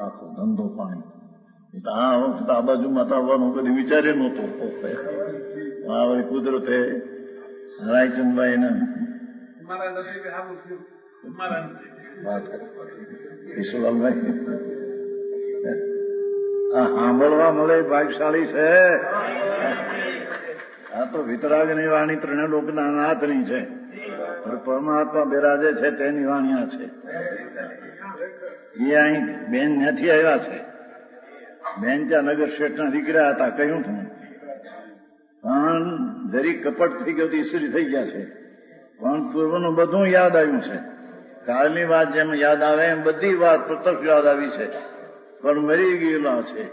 S1: આખો ધંધો પાણી. આ વખત આ બાજુમાં તો આવવાનું કદી વિચારે નહોતો. આ વળી કુદરતે રાયચંદભાઈ ને ઈશ્વરભાઈ આ સાંભળવા મળે ભાગશાળી છે. આ તો વિતરાગની વાણી 3 લોકના નાથની છે, પરમાત્મા બિરાજે છે તેની વાણી આ છે. એ અહીં બેન ત્યાંથી આવ્યા છે. બેન ત્યાં નગર શેઠના દીકરા હતા, કહ્યું હતું, પણ જરી કપટ થઈ ગયો, ઈસરી થઈ ગયા છે. પણ પૂર્વનું બધું યાદ આવ્યું છે. કાલની વાત જેમ યાદ આવે એમ બધી વાત પ્રત્યક્ષ યાદ આવી છે, પણ મરી ગયેલા છે.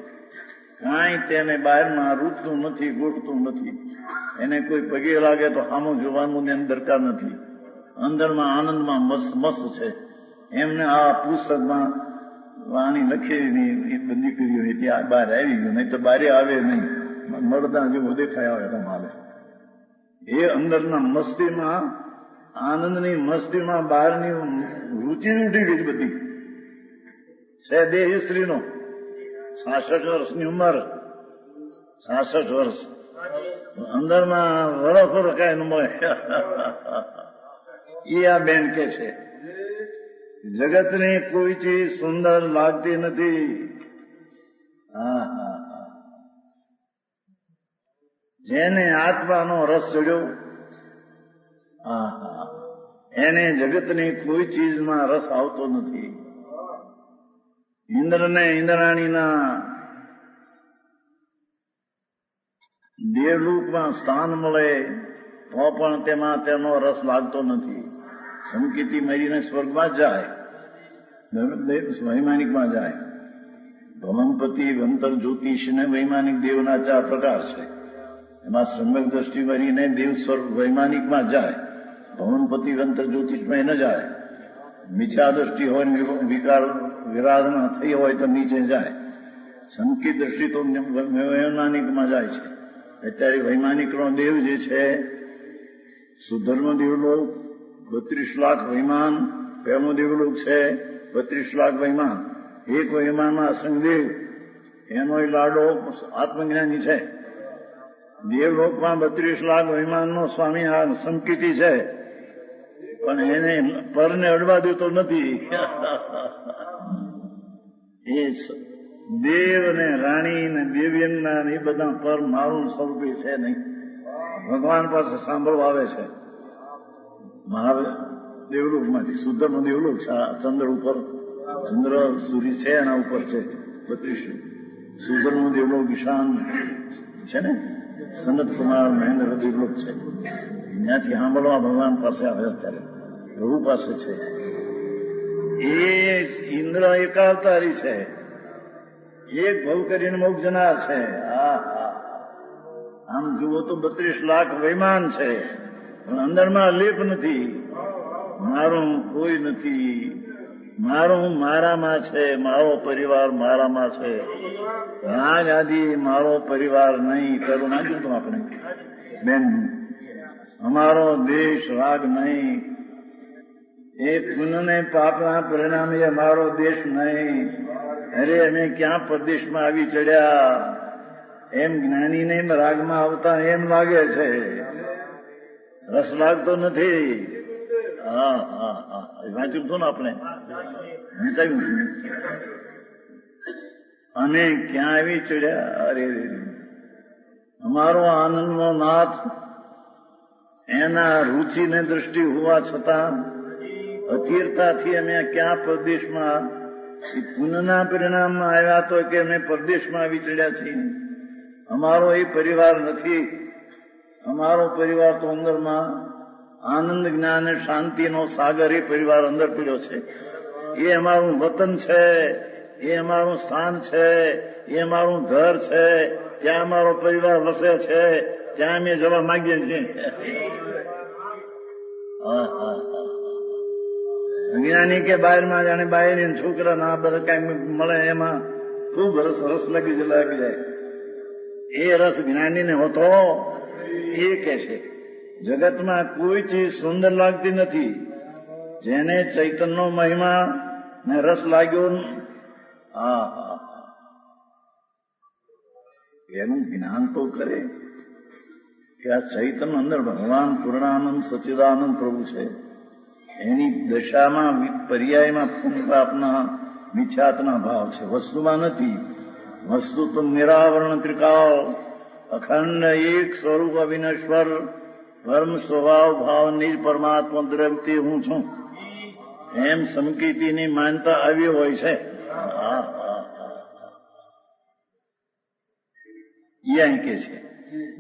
S1: કાંઈ તેને બહારમાં રૂચતું નથી, ગોઠતું નથી. એને કોઈ પગે લાગે તો સામું જોવાનું એને દરકાર નથી. અંદરમાં આનંદમાં મસ્ત છે. એમને આ પુસ્તકમાં વાણી લખેલી એ બધી કરી હોય ત્યાં બહાર આવી ગયું, નહીં તો બારે આવે નહીં, મરદા જેવું દેખાય આવે તમારે. એ અંદરના મસ્તીમાં, આનંદની મસ્તીમાં બહારની રૂચિ ઉઠી ગઈ બધી છે. દેહ સ્ત્રીનો 66 વર્ષની ઉંમર, 66 વર્ષ અંદરમાં વરફર કાંઈ ન મળે. એ આ બેન કે છે જગતની કોઈ ચીજ સુંદર લાગતી નથી. જેને આત્માનો રસ ચડ્યો એને જગતની કોઈ ચીજમાં રસ આવતો નથી. ઇન્દ્રને ઇન્દ્રાણીના દેવલોકમાં સ્થાન મળે તો પણ તેમાં તેનો રસ લાગતો નથી. સંકિતી મરીને સ્વર્ગમાં જાય, વૈમાનિકમાં જાય. ભવનપતિ વંતર જ્યોતિષને વૈમાનિક દેવના 4 પ્રકાર છે. એમાં સમ્યક દ્રષ્ટિ મરીને દેવ સ્વર્ગ વૈમાનિકમાં જાય, ભવનપતિ વંતર જ્યોતિષમાં ન જાય. મિથ્યા દ્રષ્ટિ હોય, વિકાર વિરાધના થઈ હોય તો નીચે જાય. સંકિત દ્રષ્ટિ તો વૈમાનિકમાં જાય છે. અત્યારે વૈમાનિકનો દેવ જે છે સુધર્મ દેવલોક, 32 લાખ વૈમાન. પહેલું દેવલોક છે 32 લાખ વૈમાન. એક વૈમાનમાં અસંગદેવ, એનો લાડો આત્મજ્ઞાની છે. દેવલોકમાં 32 લાખ વૈમાનનો સ્વામી આ સંકિતી છે, પણ એને પરને અડવા દેતો નથી. એ દેવ ને રાણી ને દેવ્યના એ બધા પર મારું સ્વરૂપે છે નહીં. ભગવાન પાસે સાંભળવા આવે છે. મહાદેવ દેવલોકમાંથી સુધર્મ દેવલોક છે. ચંદ્ર ઉપર, ચંદ્ર સૂર્ય છે એના ઉપર છે 32. સુધર્મ દેવલોક ઈશાન છે ને, સનત કુમાર મહેન્દ્ર દેવલોક છે. ત્યાંથી સાંભળવા ભગવાન પાસે આવે. અત્યારે પ્રભુ પાસે છે. એ ઇન્દ્ર એકાવતારી છે. એક ભવ કરીને મોક્ષ જનાર છે. આમ જુઓ તો 32 લાખ વૈમાન છે, પણ અંદરમાં લેપ નથી. મારું કોઈ નથી. મારું મારામાં છે. મારો પરિવાર મારામાં છે. રાગ આદિ મારો પરિવાર નહીં. પેલું ના જોતું આપણે બેન, અમારો દેશ રાગ નહીં. એ પુણ્યને પાપના પરિણામે અમારો દેશ નહીં. અરે અમે ક્યાં પ્રદેશમાં આવી ચડ્યા. એમ જ્ઞાનીને રાગમાં આવતા એમ લાગે છે, રસ લાગતો નથી. વાંચ્યું હતું ને આપણે, વંચાયું હતું. અમે ક્યાં આવી ચડ્યા. અરે અમારો આનંદનો નાથ એના રુચિને દ્રષ્ટિ હોવા છતાં અધીરતાથી અમે ક્યાં પ્રદેશમાં, પુનઃના પરિણામમાં આવ્યા તો કે અમે પરદેશમાં વિચડ્યા છીએ. અમારો એ પરિવાર નથી. અમારો પરિવાર તો અંદરમાં આનંદ જ્ઞાન અને શાંતિનો સાગર એ પરિવાર અંદર પીડ્યો છે. એ અમારું વતન છે, એ અમારું સ્થાન છે, એ અમારું ઘર છે. ત્યાં અમારો પરિવાર વસે છે. ત્યાં અમે જવા માંગીએ છીએ. જ્ઞાની કે બહારમાં જાણે બાયરી છોકરા ના બધા કઈ મળે એમાં ખૂબ રસ લાગી જાય. એ રસ જ્ઞાનીને હોતો. એ કે છે જગતમાં કોઈ ચીજ સુંદર લાગતી નથી. જેને ચૈતન્યનો મહિમા ને રસ લાગ્યો, એનું જ્ઞાન તો કરે કે આ ચૈતન્ય અંદર ભગવાન પૂર્ણાનંદ સચ્ચિદાનંદ પ્રભુ છે. એની દશામાં પર્યાયમાં આપના મિથ્યાત્વના ભાવ છે, વસ્તુમાં નથી. વસ્તુ તો નિરાવરણ ત્રિકાળ અખંડ એક સ્વરૂપ અવિનશ્વર પરમ સ્વભાવ ભાવ નિજ પરમાત્મા દ્રવ્ય હું છું. એમ સંકિતીની માનતા આવી હોય છે. એ કે છે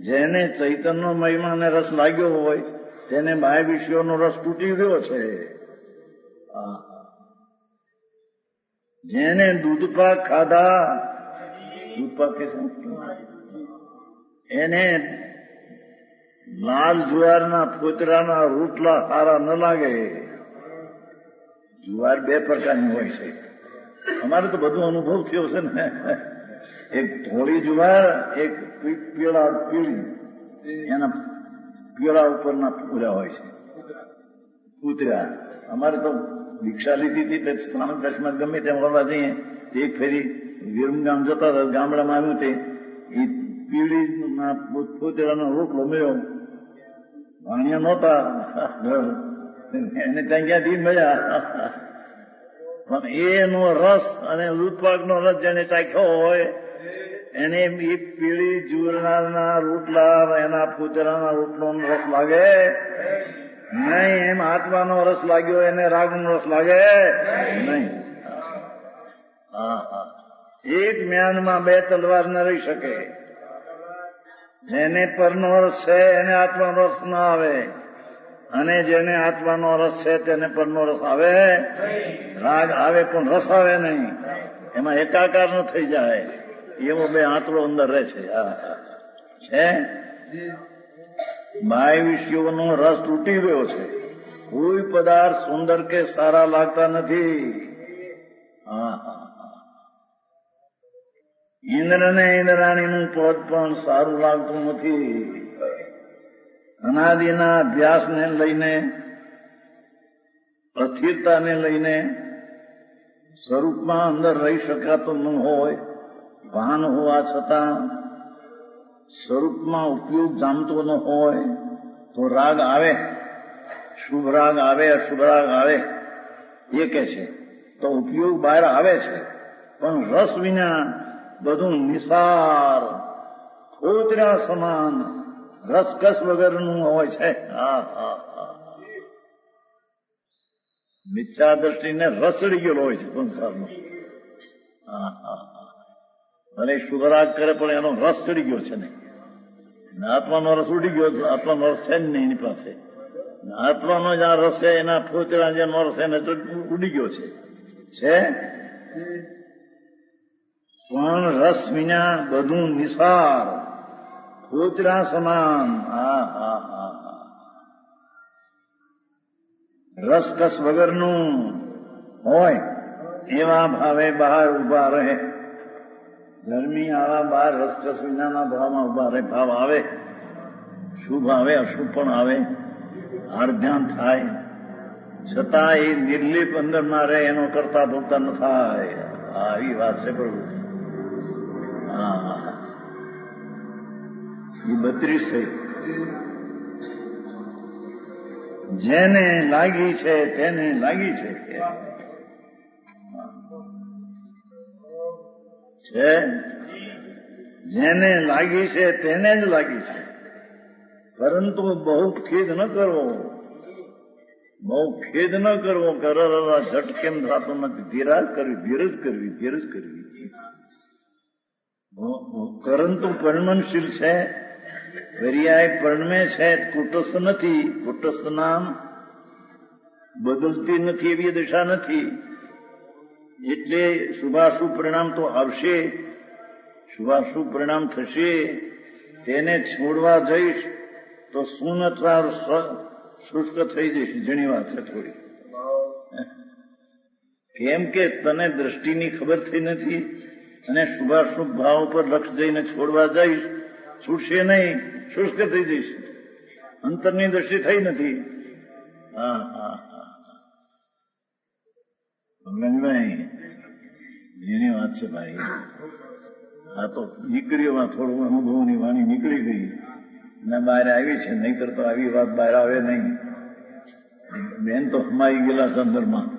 S1: જેને ચૈતન્ય મહિમાને રસ લાગ્યો હોય તેને બાહ્ય વિષયોનો રસ તૂટી ગયો છે. જેને દૂધપાક ખાધા રૂપા કે એને લાલ જુવારના ફોતરાના રોટલા સારા ન લાગે. જુવાર બે પ્રકારની હોય છે. અમારે તો બધું અનુભવ થયો છે ને. એક ધોળી જુવાર, એક પીળી, એના પીળા ઉપરના પૂરા હોય છે પૂતરા. અમારે તો દીક્ષા લીધી હતી તે શ્રાવણ દસમાં ગમે તેમ વળવા જઈએ. એક ફેરી વિરમગામ જતા હતા, ગામડામાં આવ્યું તે એ પીળીના પૂતરાનો રોટલો મળ્યો. વાણિયા નહોતા, એને ત્યાં ક્યાંથી મળ્યા. પણ એનો રસ અને દૂધપાકનો રસ જેને ચાખ્યો હોય એને એ પીળી જુવારના રોટલા, એના પૂતરાના રોટલોનો રસ લાગે નહીં. એમ આત્માનો રસ લાગ્યો, એને રાગનો રસ લાગે નહીં. એક મ્યાનમાં બે તલવાર ન રહી શકે. જેને પરનો રસ છે એને આત્માનો રસ ના આવે, અને જેને આત્માનો રસ છે તેને પરનો રસ આવે. રાગ આવે પણ રસ આવે નહીં. એમાં એકાકાર ન થઈ જાય એવો બે આંતરો અંદર રહે છે. છે બાહ્ય વિષયોનો રસ તૂટી ગયો છે. કોઈ પદાર્થ સુંદર કે સારા લાગતા નથી. ઇન્દ્ર ને ઇન્દ્રાણીનું પદ પણ સારું લાગતું નથી. અનાદિના અભ્યાસને લઈને, અસ્થિરતાને લઈને સ્વરૂપમાં અંદર રહી શકાતું ન હોય, ભાન હોવા છતાં સ્વરૂપમાં ઉપયોગ જામતો ન હોય તો રાગ આવે. શુભ રાગ આવે, અશુભ રાગ આવે એ કે છે તો ઉપયોગ બહાર આવે છે. પણ રસ વિના બધું નિસાર ખોતરા સમાન રસકસ વગરનું હોય છે. મિથ્યા દ્રષ્ટિને રસડી ગયેલો હોય છે સંસારમાં. ભલે શુભરાગ કરે પણ એનો રસ ચડી ગયો છે ને. આત્માનો રસ ઉડી ગયો છે. આત્માનો રસ છે જ નહીં એની પાસે. આત્માનો જ્યાં રસ છે એના ફોતરા જેનો રસ એને ઉડી ગયો છે. પણ રસ વિના બધું નિસાર ફોતરા સમાન. રસકસ વગરનું હોય એવા ભાવે બહાર ઉભા રહે. ગરમી આવા બહાર રસકસ વિનાના ભાવમાં ઉભા રહે. ભાવ આવે, શુભ આવે, અશુભ પણ આવે, હાર ધ્યાન થાય, છતાં એ નિર્લિપ અંદર ના રહે, એનો કરતા ભોગતા ન થાય. આવી વાત છે પ્રભુ. એ 32 થઈ. જેને લાગી છે તેને લાગી છે. જેને લાગી છે તેને જ લાગી છે. પરંતુ બહુ ખેદ ન કરવો, બહુ ખેદ ન કરવો. કરવા ઝટ કેમ થતો નથી. ધીરજ કરવી, ધીરજ કરવી, ધીરજ કરવી. પરંતુ પરિણમશીલ છે, પર્યાય પરણમે છે, કુટસ્થ નથી. કુટસ્થ નામ બદલતી નથી એવી દશા નથી. એટલે શુભાશુભ પરિણામ તો આવશે, શુભાશુભ પરિણામ થશે. તેને છોડવા જઈશ તો સૂન અથવા શુષ્ક થઈ જઈશ. ઘણી વાત છે થોડી. કેમ કે તને દ્રષ્ટિની ખબર થઈ નથી અને શુભાશુભ ભાવ પર લક્ષ જઈને છોડવા જઈશ, છૂટશે નહીં, શુષ્ક થઈ જઈશ. અંતરની દ્રષ્ટિ થઈ નથી. જેની વાત છે ભાઈ. આ તો દીકરીઓમાં થોડું અનુભવની વાણી નીકળી ગઈ ને બહાર આવી છે. નહીતર તો આવી વાત બહાર આવે નહીં. બેન તો હમાઈ ગયેલા સંદર્ભમાં.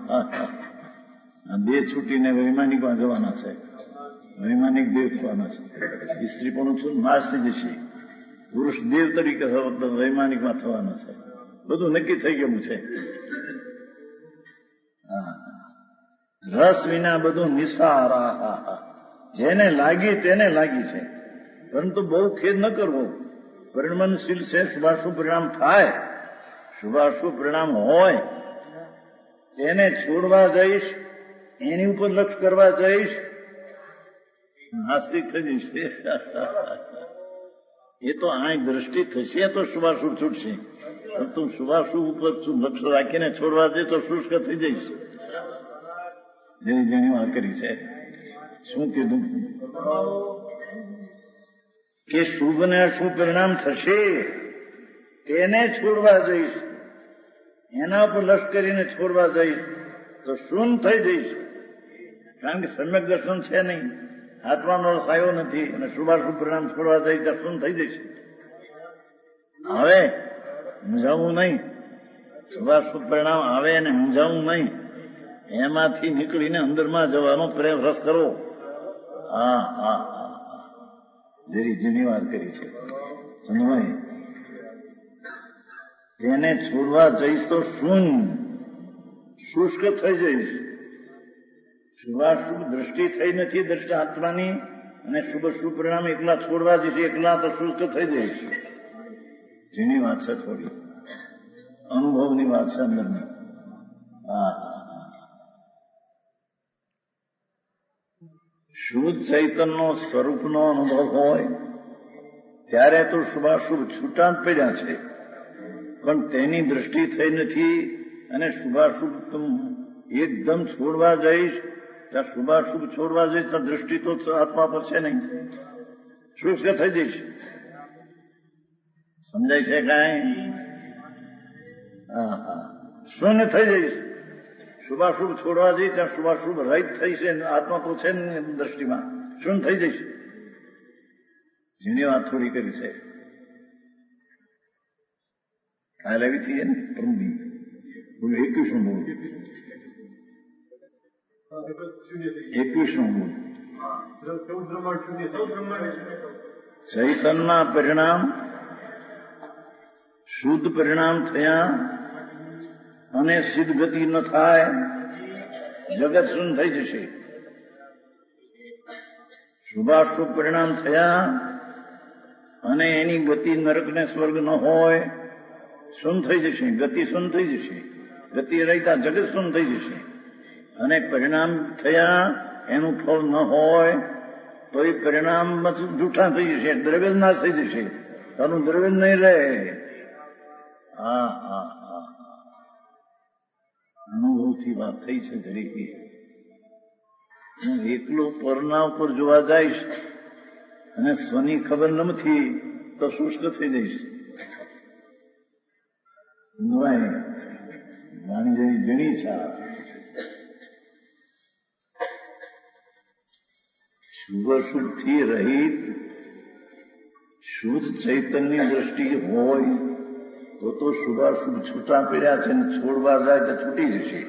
S1: દેહ છૂટીને વૈમાનિકમાં જવાના છે. વૈમાનિક દેવ થવાના છે. સ્ત્રી પણ નાશ થઈ જશે. પુરુષ દેવ તરીકે વૈમાનિકમાં થવાના છે. બધું નક્કી થઈ ગયું છે. રસ વિના બધું નિસાર. જેને લાગી તેને લાગી છે. પરંતુ બહુ ખેદ ન કરવો. પરિણમનશીલ છે. શુભાશુભ પરિણામ થાય, શુભાશુભ પરિણામ હોય, તેને છોડવા જઈશ, એની ઉપર લક્ષ કરવા જઈશ નાસ્તિક થઈ જશે. એ તો આ દ્રષ્ટિ થશે તો શુભાશુભ છૂટશે. તું શુભાશુભ ઉપર લક્ષ્ય રાખીને છોડવા દે તો શુષ્ક થઈ જઈશ. જેની વાત કરી છે. શું કીધું કે શુભ ને અશુભ પરિણામ થશે તેને છોડવા જઈશ. એના પર લક્ષ કરીને છોડવા જઈશ તો શૂન્ય થઈ જઈશ. કારણ કે સમ્યક દર્શન છે નહીં, આત્માનો રસ આવ્યો નથી અને શુભાશુભ પરિણામ છોડવા જઈશ તો શૂન્ય થઈ જઈશ. હવે સમજાવવું નહીં, શુભાશુભ પરિણામ આવે અને સમજાવવું નહીં, એમાંથી નીકળીને અંદરમાં જવાનો પ્રયાસ કરો. હા હા હા, જેની વાત કરી છે સમજાય. તેને છોડવા જઈશ તો શુષ્ક થઈ જઈશ. શુભાશુભ દ્રષ્ટિ થઈ નથી દ્રષ્ટિ આત્માની, અને શુભ શુભ પરિણામ એકલા છોડવા જઈશ, એકલા તો શુષ્ક થઈ જઈશ. જેની વાત છે થોડી અનુભવની વાત છે અંદરની. હા, શુદ્ધ ચૈતનનો સ્વરૂપનો અનુભવ હોય ત્યારે તો શુભાશુભ છૂટા જ પડ્યા છે, પણ તેની દ્રષ્ટિ થઈ નથી અને શુભાશુભ એકદમ છોડવા જઈશ ત્યાં શુભાશુભ છોડવા જઈશ તો દ્રષ્ટિ તો આત્મા પર છે નહીં, શુષ્ક થઈ જઈશ. સમજાય છે કાંઈ? હા હા, શૂન્ય થઈ જઈશ. શુભાશુભ છોડવા જઈશ ત્યાં શુભાશુભ રહિત થઈ છે, આત્મા તો છે ને દ્રષ્ટિમાં, શૂન્ય થઈ જઈશ. જેની વાત થોડી કરી છે કાલે આવી થઈ ને પ્રમદી બોલો 21 બોલ 21 બોલ. ચૈતનના પરિણામ શુદ્ધ પરિણામ થયા અને સિદ્ધ ગતિ ન થાય, જગત શૂન્ય થઈ જશે. શુભાશુભ પરિણામ થયા અને એની ગતિ નરક ને સ્વર્ગ ન હોય, શૂન્ય થઈ જશે, ગતિ શૂન્ય થઈ જશે, ગતિ રહેતા જગત શૂન્ય થઈ જશે. અને પરિણામ થયા એનું ફળ ન હોય તો એ પરિણામ જૂઠા થઈ જશે, દ્રવ્ય નાશ થઈ જશે, તારું દ્રવ્ય નહીં રહે. હા હા હા, અનુભવથી વાત થઈ છે તરીકે. હું એકલો પરના ઉપર જોવા જઈશ અને સ્વની ખબર નથી તો શુષ્ક થઈ જઈશ. જણી છે શુભાશુભ થી રહિત શુદ્ધ ચૈતન્ય દ્રષ્ટિ હોય તો શુભાશુભ છૂટા પડ્યા છે ને છોડવા જાય તો છૂટી જશે.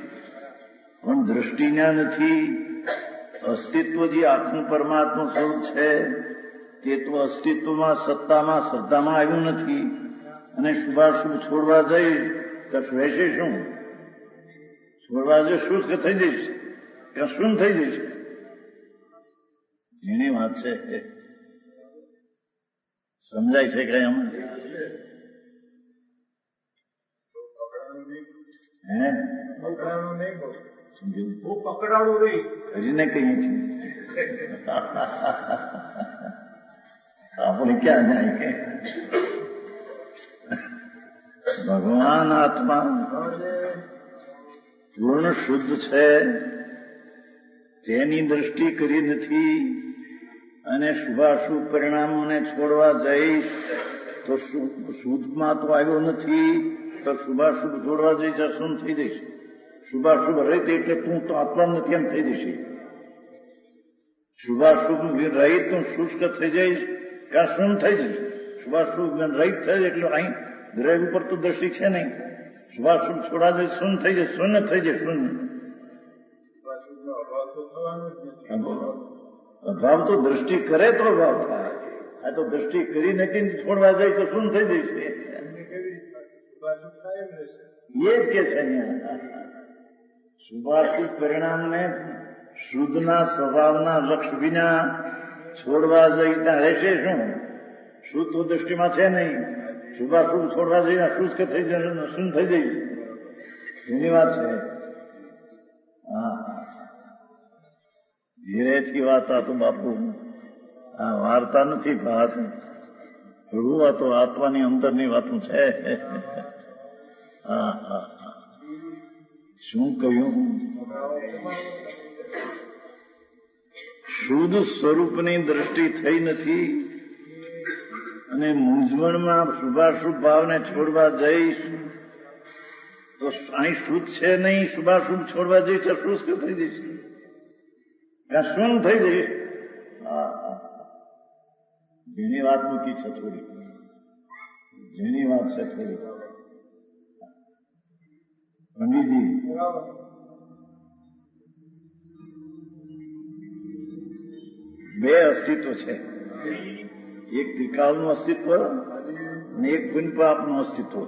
S1: પણ દ્રષ્ટિના નથી. અસ્તિત્વ જે આખું પરમાત્મા સ્વરૂપ છે તે તો અસ્તિત્વમાં સત્તામાં શ્રદ્ધામાં આવ્યું નથી, અને શુભાશુભ છોડવા જઈ તો રહેશે શું? છોડવા જઈ શુષ્ક થઈ જઈશ કે શૂન્ય થઈ જઈશ. જેની વાત છે સમજાય છે કઈ આમાં? હજીને કહીએ છીએ આપણે ક્યાં જાય કે ભગવાન આત્મા પૂર્ણ શુદ્ધ છે તેની દ્રષ્ટિ કરી નથી અને શુભાશુભ પરિણામોને છોડવા જઈશ તો શુદ્ધમાં તો આવ્યો નથી તો શુભાશુભ છોડવા જઈશ અશુદ્ધ થઈ જઈશ. શુભાશુભ રહિત એટલે તું તો આત્મા નથી એમ થઈ જશે. શુભાશુભ રહિત તું શુષ્ક થઈ જઈશ કે શૂન્ય થઈ જઈશ. શુભાશુભ રહિત થાય એટલે અહીં દ્રવ્ય ઉપર તો દ્રષ્ટિ છે નહીં. શુભાશુભ છોડા જઈશ શૂન્ય થઈ જઈશ, શૂન્ય થઈ જઈશ. શૂન્ય અભાવ તો દ્રષ્ટિ કરે તો અભાવ થાય. આ તો દ્રષ્ટિ કરી નથી છોડવા જાય તો શૂન્ય થઈ જઈશ. એ જ કે છે અહીંયા શુભાશુભ પરિણામને શુદ્ધના સ્વભાવના લક્ષ વિના છોડવા જઈ ત્યાં રહેશે શું? શુદ્ધ દ્રષ્ટિમાં છે નહીં. શુભાશુભ છોડવા જઈને શુષ્ક થઈ જશે, શૂન્ય થઈ જઈશ. એની વાત છે. હા, ધીરેથી વાત આ તો બાપુ આ વાર્તા નથી વાત, પ્રભુ આ તો આત્માની અંતરની વાતું છે. હા હા હા. શું કહ્યું? શુદ્ધ સ્વરૂપની દ્રષ્ટિ થઈ નથી અને મૂંઝવણમાં શુભાશુભ ભાવને છોડવા જઈશ તો અહીં શુદ્ધ છે નહીં, શુભાશુભ છોડવા જઈશ તો શુષ્ક થઈ જઈશ, ત્યાં શું થઈ જઈશ. જેની વાત મૂકી છે થોડી, જેની વાત છે થોડી. પંડિતજી, બે અસ્તિત્વ છે, એક ત્રિકાળનું અસ્તિત્વ અને એક પુનપાપનું અસ્તિત્વ.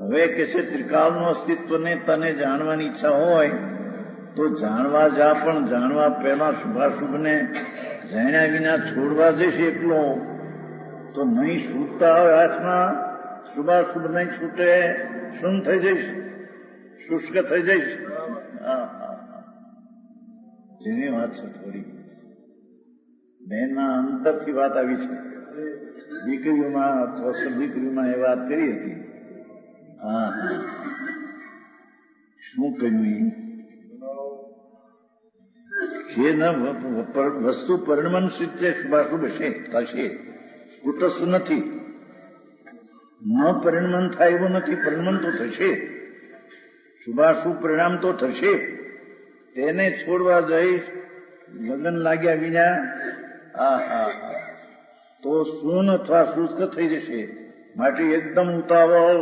S1: હવે કે છે ત્રિકાળનું અસ્તિત્વને તને જાણવાની ઈચ્છા હોય તો જાણવા જા, પણ જાણવા પહેલા શુભાશુભને જાણ્યા વિના છોડવા જઈશ એકલો તો નહીં છૂટતા હોય હાથમાં, શુભાશુભ નહીં છૂટે, શું થઈ જઈશ, શુષ્ક થઈ જઈશ. જેની વાત છે થોડી, બહેનના અંતરથી વાત આવી છે. દીકરીઓમાં દીકરીઓમાં એ વાત કરી હતી. હા હા, શું કહ્યું કે વસ્તુ પરિણમનશીલ છે, શુભાશુભ થશે, કુટસ્થ નથી. ન પરિણમન થાય એવું નથી, પરિણમન તો થશે, શુભાશુભ પરિણામ તો થશે. તેને છોડવા જઈશ લગ્ન લાગ્યા વિના તો સૂન અથવા શુષ્ક થઈ જશે. માટે એકદમ ઉતાવળ,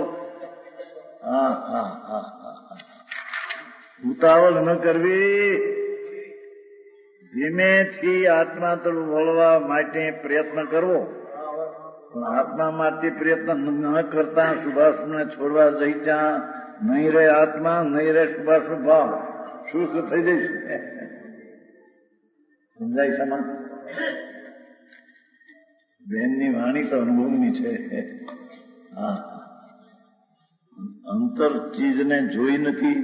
S1: ઉતાવળ ન કરવી, ધીમેથી આત્મા તરફ વળવા માટે પ્રયત્ન કરવો. પણ આત્મા માટે પ્રયત્ન ન કરતા શુભાશુભને છોડવા જઈ ત્યાં નહીં રહે આત્મા, નહીં રહે શુભાશુભ ભાવ, શુષ્ક થઈ જઈશ. સમજાય છે? બેનની વાણી તો અનુભવની છે. હા, અંતર ચીજને જોઈ નથી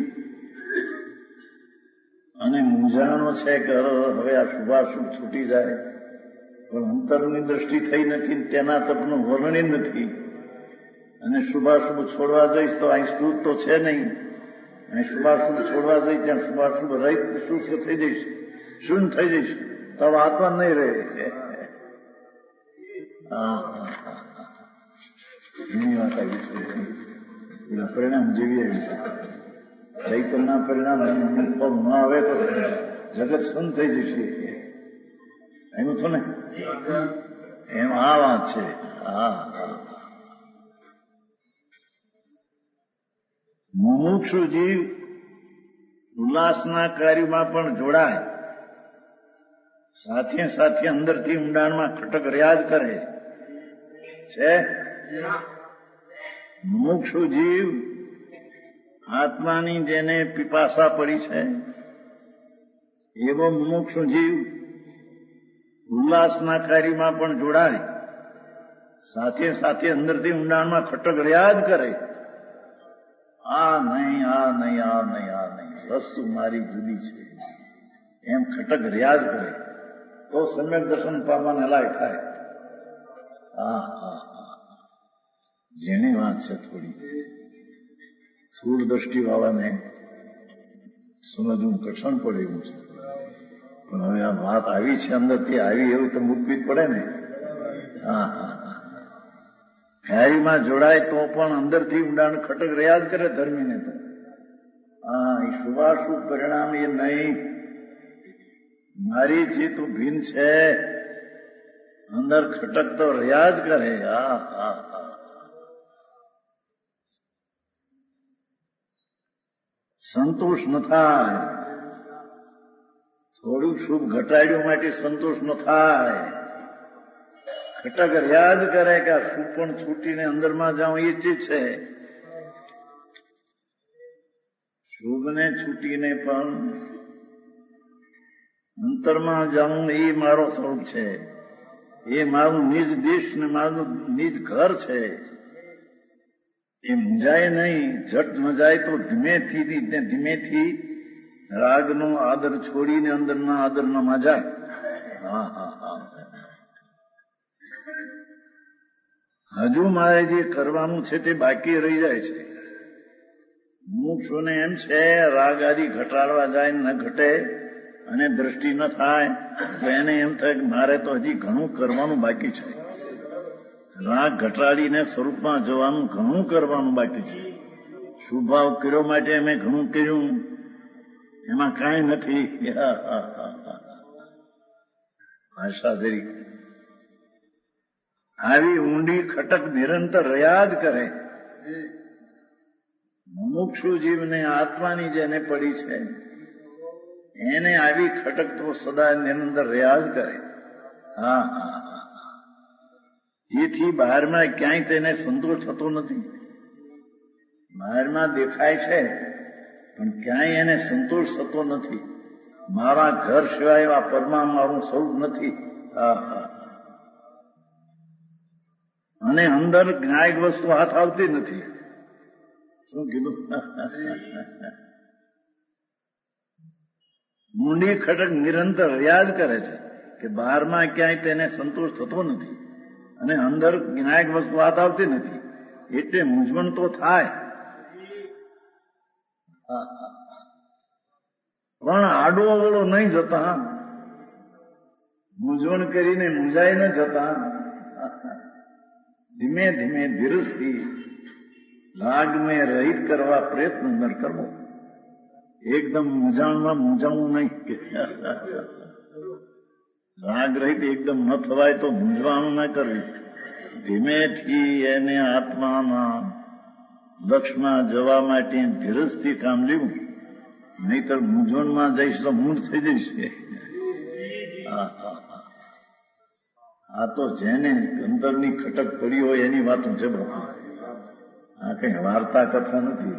S1: અને મૂંઝાણો છે કે હવે આ શુભાશુભ છૂટી જાય, પણ અંતરની દ્રષ્ટિ થઈ નથી, તેના તપનું વર્ણન નથી. અને શુભાશુભ છોડવા જઈશ તો અહીં શુભ તો છે નહીં, અને શુભાશુભ છોડવા જઈશ ત્યાં શુભાશુભ રહિત શુષ્ક થઈ જઈશ, શૂન્ય થઈ જઈશ, તો આત્મા નહીં રહે. ઘણી વાત આવી છે, પરિણામ જેવી આવી છે. ચૈતનના પરિણામ ન આવે તો જગત સુન થઈ જશે. એમ છો ને, એમ આ વાત છે. મુમુક્ષુ જીવ ઉલ્લાસના કાર્યમાં પણ જોડાય, સાથે સાથે અંદરથી ઊંડાણમાં ખટક રિયાઝ કરે છે. મુમુક્ષુ જીવ આત્માની જેને પીપાસા પડી છે એવો મુમુક્ષુ જીવ ઉલ્લાસના કાર્યમાં પણ જોડાય, સાથે સાથે અંદરથી ઊંડાણમાં ખટક રિયાઝ કરે. આ નહીં, આ નહીં, આ નહીં, આ નહીં, વસ્તુ મારી જુદી છે, એમ ખટક રિયાઝ કરે તો સમ્યક દર્શન પામવાને લાયક થાય. જેની વાત છે થોડી, સ્થૂળ દ્રષ્ટિ વાળાને સમજવું કઠણ પડે એવું છે. પણ હવે આ વાત આવી છે, અંદરથી આવી, એવું તો મૂકવી જ પડે ને. કાર્યમાં જોડાય તો પણ અંદરથી ઊંડાણ ખટક રિયાઝ કરે ધર્મીને તો. એ શુભાશુભ પરિણામ એ નહીં, મારી ચિત્ત ભીન છે, અંદર ખટક તો રિયાઝ કરે. સંતોષ ન થાય, થોડુંક શુભ ઘટાડ્યું માટે સંતોષ ન થાય, ખટક રિયાઝ કરે કે આ શુભ પણ છૂટીને અંદરમાં જાઉં એ ચીજ છે. શુભને છૂટીને પણ અંતરમાં જાઉં એ મારો સ્વરૂપ છે, એ મારું નિજ દેશ ને મારું નિજ ઘર છે. એ મૂંઝાય નહીં, ઝટ ન જાય તો ધીમેથી રાગનો આદર છોડીને અંદરના આદરનામાં જાય. હજુ મારે જે કરવાનું છે તે બાકી રહી જાય છે. મુમુક્ષુને એમ છે રાગ આદિ ઘટાડવા જાય ન ઘટે અને દ્રષ્ટિ ન થાય તો એને એમ થાય કે મારે તો હજી ઘણું કરવાનું બાકી છે. રાગ ઘટાડીને સ્વરૂપમાં જવાનું ઘણું કરવાનું બાકી છે. શુભાવ કર્યો માટે અમે ઘણું કર્યું, એમાં કાંઈ નથી. ભાષા જરી આવી ઊંડી ખટક નિરંતર રહ્યા જ કરે. મુમુક્ષુ જીવને આત્માની જેને પડી છે એને આવી ખટક તો સદા નિરંતર રહ્યા જ કરે. હા હા હા. તેથી બહારમાં ક્યાંય તેને સંતોષ થતો નથી. બહારમાં દેખાય છે પણ ક્યાંય એને સંતોષ થતો નથી. મારા ઘર સિવાય આ પદમાં મારું સ્વરૂપ નથી. હા હા. અને અંદર જ્ઞાયક વસ્તુ હાથ આવતી નથી. શું કીધું? મૂંડી ખટક નિરંતર રહ્યા જ કરે છે કે બહારમાં ક્યાંય તેને સંતોષ થતો નથી અને અંદર જ્ઞાયક વસ્તુ હાથ આવતી નથી. એટલે મૂંઝવણ તો થાય પણ આડો અવળો નહીં જતા, મૂંઝવણ કરીને મૂંઝાઈ ન જતા, ધીમે ધીમે ધીરજથી રાગને રહિત કરવા પ્રયત્ન ન કરવો. એકદમ મૂંઝાણમાં મૂંઝાવું નહીં. રાગ રહિત એકદમ ન થવાય તો મૂંઝવાનું ન કરવી. ધીમેથી એને આત્માના લક્ષમાં જવા માટે ધીરજથી કામ લેવું. નહીતર મૂંઝવણમાં જઈશ તો મૂળ થઈ જઈશ. આ તો જેને અંદરની ખટક પડી હોય એની વાતો છે બાપુ. આ કઈ વાર્તા કથા નથી.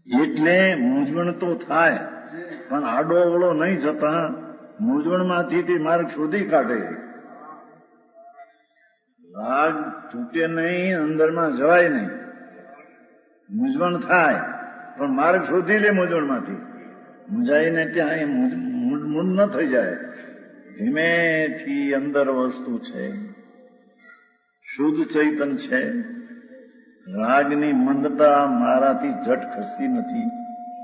S1: એટલે મૂંઝવણ તો થાય પણ આડો અવળો નહીં જતા મૂંઝવણમાંથી તે માર્ગ શોધી કાઢે. રાગ તૂટે નહીં, અંદરમાં જવાય નહીં. મૂંઝવણ થાય પણ માર્ગ શોધી લે મૂંઝવણમાંથી. મૂંઝાઈને ત્યાં મૂળ ન થઈ જાય. ધીમેથી અંદર વસ્તુ છે, શુદ્ધ ચૈતન છે. રાગની મંદતા મારાથી જટ ખસતી નથી.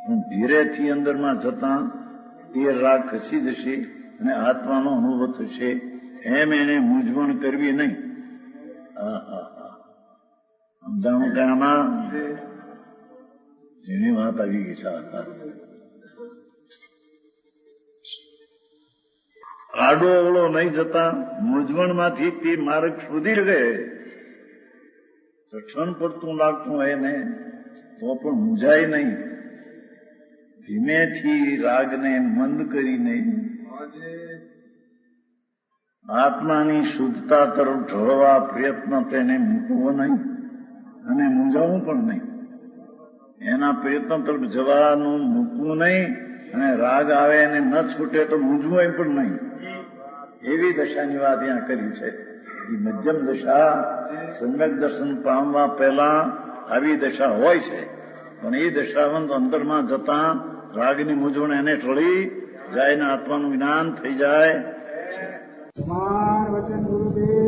S1: હું ધીરેથી અંદરમાં જતા તે રાગ ખસી જશે અને આત્માનો અનુભવ થશે. એમ એને મૂંઝવણ કરવી નહીં. સમજાણું કે આમાં જેની વાત આવી ગઈ છે. આડો અવળો નહીં જતા મૂંઝવણમાંથી તે માર્ગ શોધી લે. ક્ષણ પડતું લાગતું હોય ને તો પણ મૂંઝાય નહીં. ધીમેથી રાગને મંદ કરીને આત્માની શુદ્ધતા તરફ ઢળવા પ્રયત્ન તેને મૂકવો નહીં અને મૂંઝાવું પણ નહીં. એના પ્રયત્ન તરફ જવાનું મૂકવું નહીં અને રાગ આવે અને ન છૂટે તો મૂંઝવું પણ નહીં. એવી દશાની વાત અહીંયા કરી છે. એ મધ્યમ દશા સમ્યક દર્શન પામવા પહેલા આવી દશા હોય છે પણ એ દશાવંત અંતરમાં જતા રાગની મૂંઝવણ એને ટળી જાય ને આત્માનું જ્ઞાન થઈ જાય.
S3: તમાર વચન ગુરુદેવ